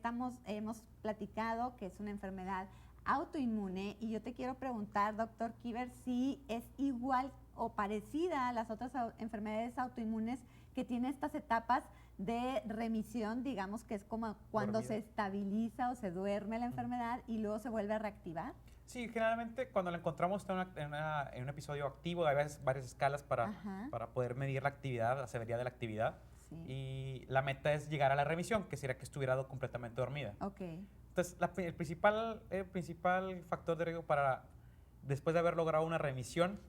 hemos platicado que es una enfermedad autoinmune y yo te quiero preguntar, doctor Kiber, si es igual o parecida a las otras enfermedades autoinmunes que tiene estas etapas de remisión, digamos que es como cuando se estabiliza o se duerme la enfermedad y luego se vuelve a reactivar. Sí, generalmente cuando la encontramos está en un episodio activo, hay varias escalas para poder medir la actividad, la severidad de la actividad. Sí. Y la meta es llegar a la remisión, que sería que estuviera completamente dormida. Entonces, el principal factor de riesgo para, después de haber logrado una remisión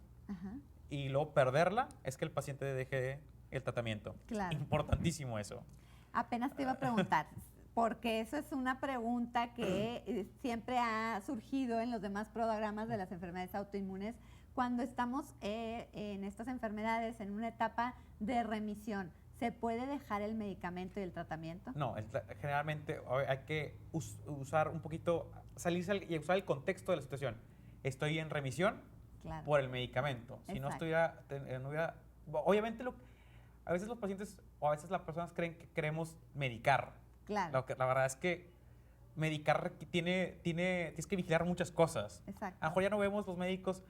y luego perderla, es que el paciente deje el tratamiento. Claro. Importantísimo eso. Apenas te iba a preguntar, porque eso es una pregunta que siempre ha surgido en los demás programas de las enfermedades autoinmunes cuando estamos en estas enfermedades en una etapa de remisión. ¿Se puede dejar el medicamento y el tratamiento? No, generalmente hay que usar un poquito, salirse y usar el contexto de la situación. Estoy en remisión por el medicamento. Si no estuviera, obviamente a veces los pacientes o a veces las personas creen que queremos medicar. Claro. La verdad es que medicar tienes que vigilar muchas cosas. Exacto. A lo mejor ya no vemos los médicos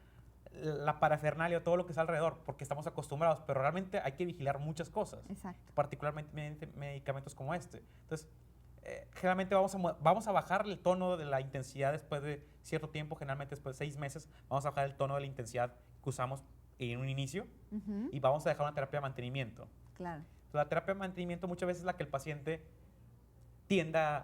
la parafernalia o todo lo que está alrededor, porque estamos acostumbrados, pero realmente hay que vigilar muchas cosas, particularmente medicamentos como este. Entonces, generalmente vamos a bajar el tono de la intensidad después de cierto tiempo, generalmente después de 6 meses, vamos a bajar el tono de la intensidad que usamos en un inicio y vamos a dejar una terapia de mantenimiento. Claro. Entonces, la terapia de mantenimiento muchas veces es la que el paciente tienda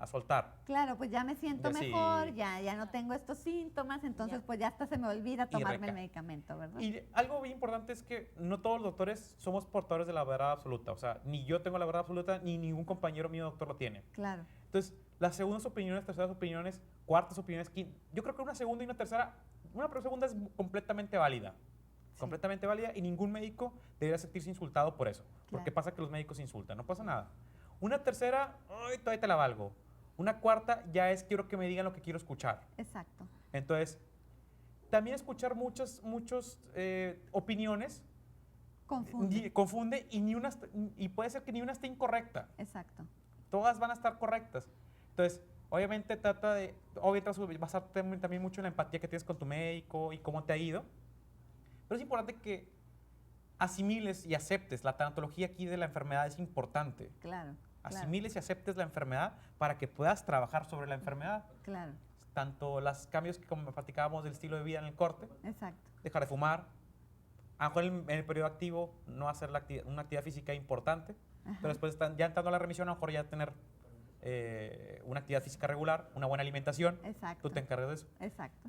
a soltar. Claro, pues ya me siento mejor, ya no tengo estos síntomas, entonces pues ya hasta se me olvida tomarme el medicamento, ¿verdad? Y algo bien importante es que no todos los doctores somos portadores de la verdad absoluta, o sea, ni yo tengo la verdad absoluta, ni ningún compañero mío doctor lo tiene. Claro. Entonces, las segundas opiniones, terceras opiniones, cuartas opiniones, yo creo que una segunda y una tercera, una segunda es completamente válida. Completamente válida y ningún médico debería sentirse insultado por eso. Porque pasa que los médicos insultan, no pasa nada. Una tercera, ¡ay, todavía te la valgo! Una cuarta ya es quiero que me digan lo que quiero escuchar. Exacto. Entonces, también escuchar muchas opiniones confunde y puede ser que ni una esté incorrecta. Exacto. Todas van a estar correctas. Entonces, obviamente vas a basar también mucho en la empatía que tienes con tu médico y cómo te ha ido. Pero es importante que asimiles y aceptes. La tanatología aquí de la enfermedad es importante. Claro. Asimiles y aceptes la enfermedad para que puedas trabajar sobre la enfermedad. Claro. Tanto los cambios que como platicábamos del estilo de vida en el corte. Exacto. Dejar de fumar. A lo mejor en el periodo activo no hacer una actividad física importante. Pero después ya entrando a la remisión a lo mejor ya tener una actividad física regular, una buena alimentación. Exacto. Tú te encargas de eso. Exacto.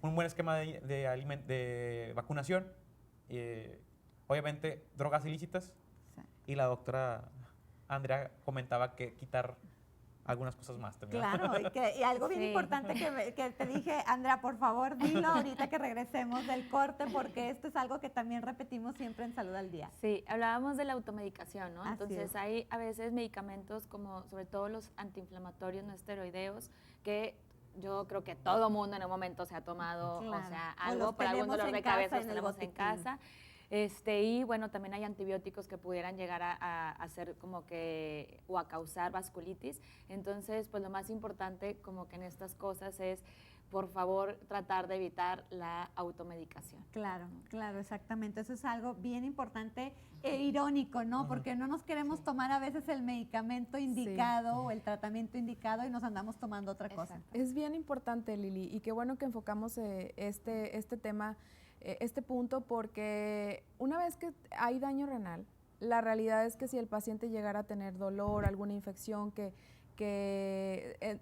Un buen esquema de vacunación. Obviamente drogas ilícitas. Y la doctora Andrea comentaba que quitar algunas cosas más también. Claro, y algo bien importante que te dije, Andrea, por favor, dilo ahorita que regresemos del corte, porque esto es algo que también repetimos siempre en Salud al Día. Sí, hablábamos de la automedicación, ¿no? Así Entonces es. hay a veces medicamentos como sobre todo los antiinflamatorios no esteroideos que yo creo que todo mundo en un momento se ha tomado, Claro. o sea, O algo los por algún tenemos dolor en de casa, cabeza, en los el tenemos en botiquín. casa. Y bueno, también hay antibióticos que pudieran llegar a hacer como que, o a causar vasculitis. Entonces, pues lo más importante como que en estas cosas es, por favor, tratar de evitar la automedicación. Claro, claro, exactamente. Eso es algo bien importante e irónico, ¿no? Porque no nos queremos tomar a veces el medicamento indicado o el tratamiento indicado y nos andamos tomando otra cosa. Es bien importante, Lili, y qué bueno que enfocamos este tema, este punto, porque una vez que hay daño renal, la realidad es que si el paciente llegara a tener dolor, alguna infección que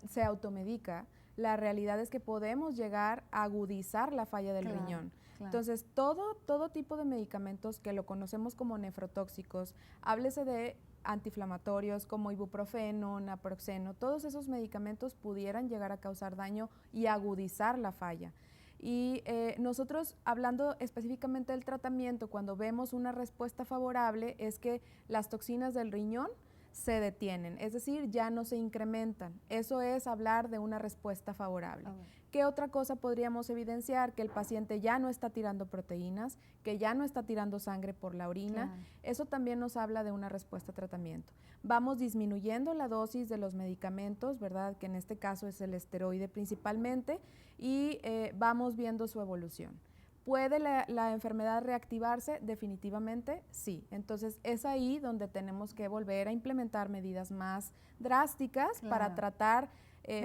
se automedica, la realidad es que podemos llegar a agudizar la falla del riñón. Claro. Entonces, todo tipo de medicamentos que lo conocemos como nefrotóxicos, háblese de antiinflamatorios como ibuprofeno, naproxeno, todos esos medicamentos pudieran llegar a causar daño y agudizar la falla. Y nosotros, hablando específicamente del tratamiento, cuando vemos una respuesta favorable, es que las toxinas del riñón se detienen, es decir, ya no se incrementan. Eso es hablar de una respuesta favorable. ¿Qué otra cosa podríamos evidenciar? Que el paciente ya no está tirando proteínas, que ya no está tirando sangre por la orina. Claro. Eso también nos habla de una respuesta a tratamiento. Vamos disminuyendo la dosis de los medicamentos, ¿verdad? Que en este caso es el esteroide principalmente, y vamos viendo su evolución. ¿Puede la enfermedad reactivarse? Definitivamente sí. Entonces es ahí donde tenemos que volver a implementar medidas más drásticas para tratar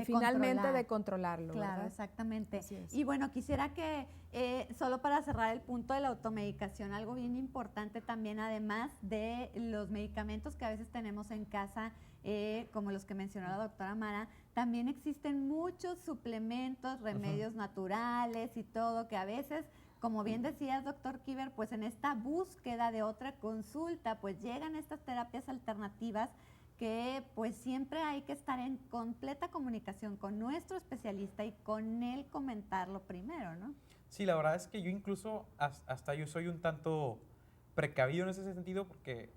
finalmente de controlarlo. Claro, ¿verdad? Exactamente. Y bueno, quisiera que solo para cerrar el punto de la automedicación, algo bien importante también, además de los medicamentos que a veces tenemos en casa, como los que mencionó la doctora Mara, también existen muchos suplementos, remedios naturales y todo, que a veces como bien decías, doctor Kiber, pues en esta búsqueda de otra consulta, pues llegan estas terapias alternativas que pues siempre hay que estar en completa comunicación con nuestro especialista y con él comentarlo primero, ¿no? Sí, la verdad es que yo incluso hasta yo soy un tanto precavido en ese sentido porque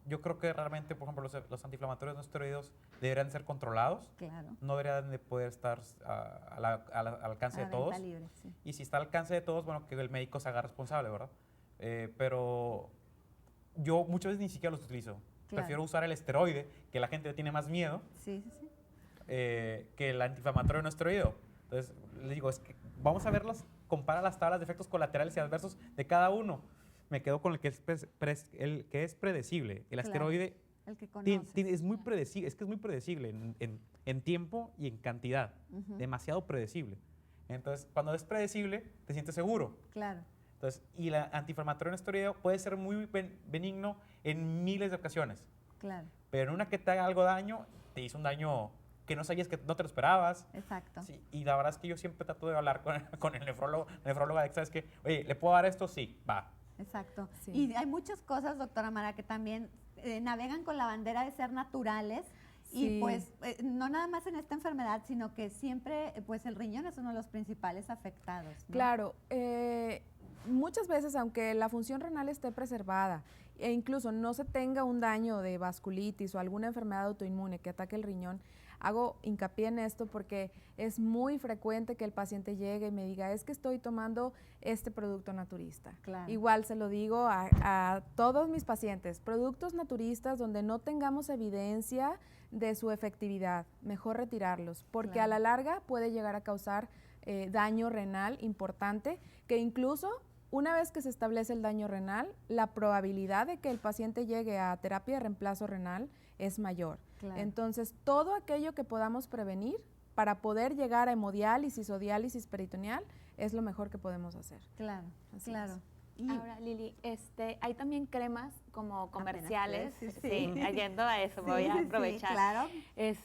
yo creo que realmente, por ejemplo, los antiinflamatorios no esteroideos deberían ser controlados. Claro. No deberían de poder estar al alcance de todos. Libre, sí. Y si está al alcance de todos, bueno, que el médico se haga responsable, ¿verdad? Pero yo muchas veces ni siquiera los utilizo. Claro. Prefiero usar el esteroide, que la gente le tiene más miedo, sí. que el antiinflamatorio no esteroideo. Entonces, le digo, es que vamos a verlas, compara las tablas de efectos colaterales y adversos de cada uno. Me quedo con el que es predecible. El asteroide el que conoces, es muy predecible, es que es muy predecible en tiempo y en cantidad. Demasiado predecible. Entonces, cuando es predecible, te sientes seguro. Claro. Entonces, y el antiinflamatorio no esteroideo puede ser muy benigno en miles de ocasiones. Claro. Pero en una que te haga algo daño, te hizo un daño que no sabías, que no te lo esperabas. Exacto. Sí, y la verdad es que yo siempre trato de hablar con el nefróloga de que, ¿sabes qué? Oye, ¿le puedo dar esto? Sí, va. Exacto. Sí. Y hay muchas cosas, doctora Mara, que también navegan con la bandera de ser naturales. Sí. Y pues no nada más en esta enfermedad, sino que siempre pues el riñón es uno de los principales afectados, ¿no? Claro, muchas veces, aunque la función renal esté preservada e incluso no se tenga un daño de vasculitis o alguna enfermedad autoinmune que ataque el riñón, hago hincapié en esto porque es muy frecuente que el paciente llegue y me diga, es que estoy tomando este producto naturista. Claro. Igual se lo digo a todos mis pacientes, productos naturistas donde no tengamos evidencia de su efectividad, mejor retirarlos, porque Claro. a la larga puede llegar a causar daño renal importante, que incluso una vez que se establece el daño renal, la probabilidad de que el paciente llegue a terapia de reemplazo renal es mayor. Claro. Entonces, todo aquello que podamos prevenir para poder llegar a hemodiálisis o diálisis peritoneal es lo mejor que podemos hacer. Claro, Así claro. es. Y Ahora, Lili, hay también cremas como comerciales, sí. yendo a eso, sí, voy a sí, aprovechar, claro.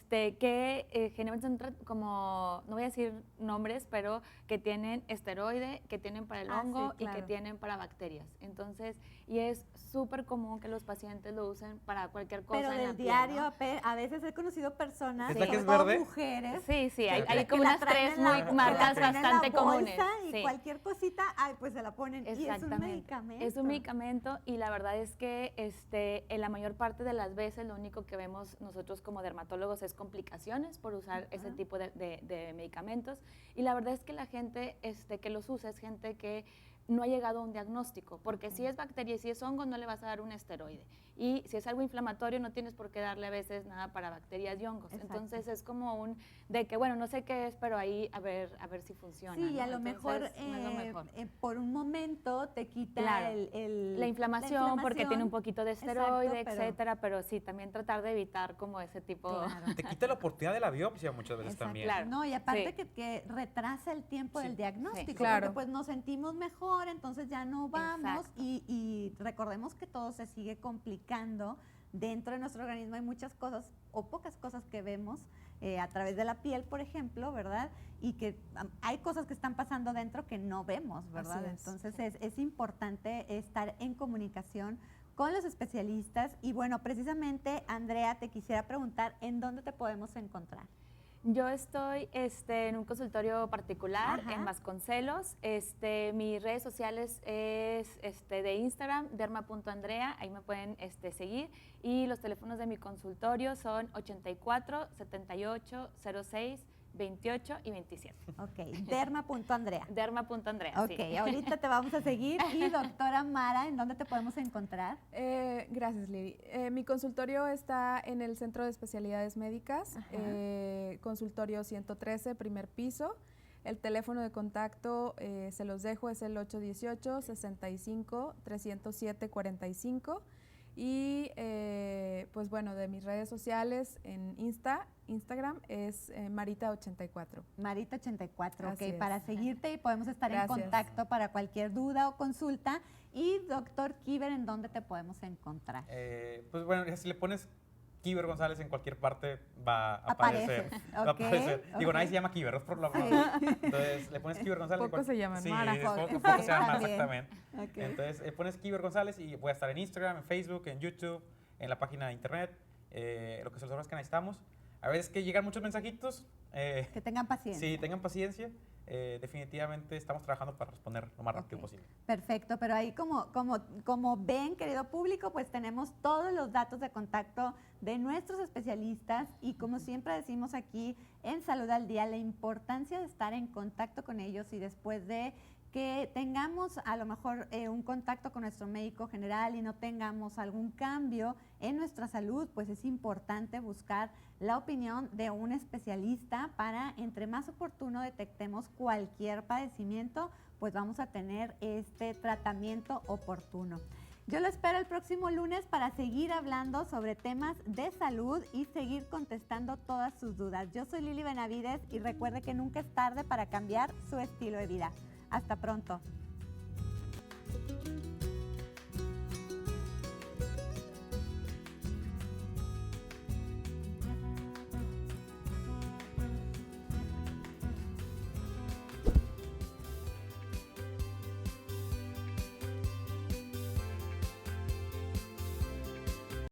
que generalmente son como, no voy a decir nombres, pero que tienen esteroide, que tienen para el hongo sí, claro. y que tienen para bacterias. Entonces, y es súper común que los pacientes lo usen para cualquier cosa. Pero en la del piel, diario, ¿no? a veces he conocido personas, ¿Es la que sobre es todo verde? mujeres, Sí, hay que como la unas traen tres en la- que la marcas traen en la bastante comunes. bolsa y Sí. cualquier cosita, ay, pues se la ponen. Y es un Exactamente. medicamento. Es un medicamento y la verdad es que en la mayor parte de las veces lo único que vemos nosotros como dermatólogos es complicaciones por usar ese tipo de medicamentos, y la verdad es que la gente que los usa es gente que no ha llegado a un diagnóstico, porque si es bacteria y si es hongo no le vas a dar un esteroide, y si es algo inflamatorio no tienes por qué darle a veces nada para bacterias y hongos. Exacto. Entonces es como de que bueno, no sé qué es, pero ahí a ver si funciona. Sí, ¿no? a lo mejor, Entonces, no es lo mejor. por un momento te quita Claro. La inflamación porque tiene un poquito de esteroide, Exacto, pero- etcétera, pero sí, también tratar de evitar como ese tipo. Claro. Te quita la oportunidad de la biopsia muchas veces Exacto. también. Claro. No, y aparte Sí. que retrasa el tiempo Sí. del diagnóstico, Sí. Claro. porque pues nos sentimos mejor, entonces ya no vamos, Exacto. y recordemos que todo se sigue complicando. Dentro de nuestro organismo hay muchas cosas o pocas cosas que vemos a través de la piel, por ejemplo, ¿verdad? Y que hay cosas que están pasando dentro que no vemos, ¿verdad? Así es. Entonces es importante estar en comunicación con los especialistas. Y bueno, precisamente, Andrea, te quisiera preguntar, ¿en dónde te podemos encontrar? Yo estoy en un consultorio particular Ajá. en Vasconcelos. Mis redes sociales es de Instagram, derma.andrea, ahí me pueden seguir. Y los teléfonos de mi consultorio son 84 78 06 28 y 27. Ok, derma.andrea. Derma.andrea, Ok, sí. ahorita te vamos a seguir. Y doctora Mara, ¿en dónde te podemos encontrar? Gracias, Lili. Mi consultorio está en el Centro de Especialidades Médicas, consultorio 113, primer piso. El teléfono de contacto, se los dejo, es el 818-65-307-45. Y pues bueno, de mis redes sociales en Instagram es Marita84. Marita84, ok, Así es. para seguirte y podemos estar Gracias. en contacto para cualquier duda o consulta. Y doctor Kiber, ¿en dónde te podemos encontrar? Pues bueno, si le pones Kiber González en cualquier parte va a aparecer. Va a aparecer. Digo, nadie se llama Kiber, es por la Entonces, le pones Kiber González. Pocos se llaman Mara. Pocos se llaman Mara, exactamente. Entonces, pones Kiber González y voy a estar en Instagram, en Facebook, en YouTube, en la página de internet, lo que se los que necesitamos. A veces que llegan muchos mensajitos. Que tengan paciencia. Sí, tengan paciencia. Definitivamente estamos trabajando para responder lo más rápido posible. Perfecto, pero ahí como ven, querido público, pues tenemos todos los datos de contacto de nuestros especialistas y como siempre decimos aquí en Salud al Día, la importancia de estar en contacto con ellos y después de que tengamos a lo mejor un contacto con nuestro médico general y no tengamos algún cambio en nuestra salud, pues es importante buscar la opinión de un especialista para, entre más oportuno detectemos cualquier padecimiento, pues vamos a tener este tratamiento oportuno. Yo lo espero el próximo lunes para seguir hablando sobre temas de salud y seguir contestando todas sus dudas. Yo soy Lili Benavides y recuerde que nunca es tarde para cambiar su estilo de vida. Hasta pronto.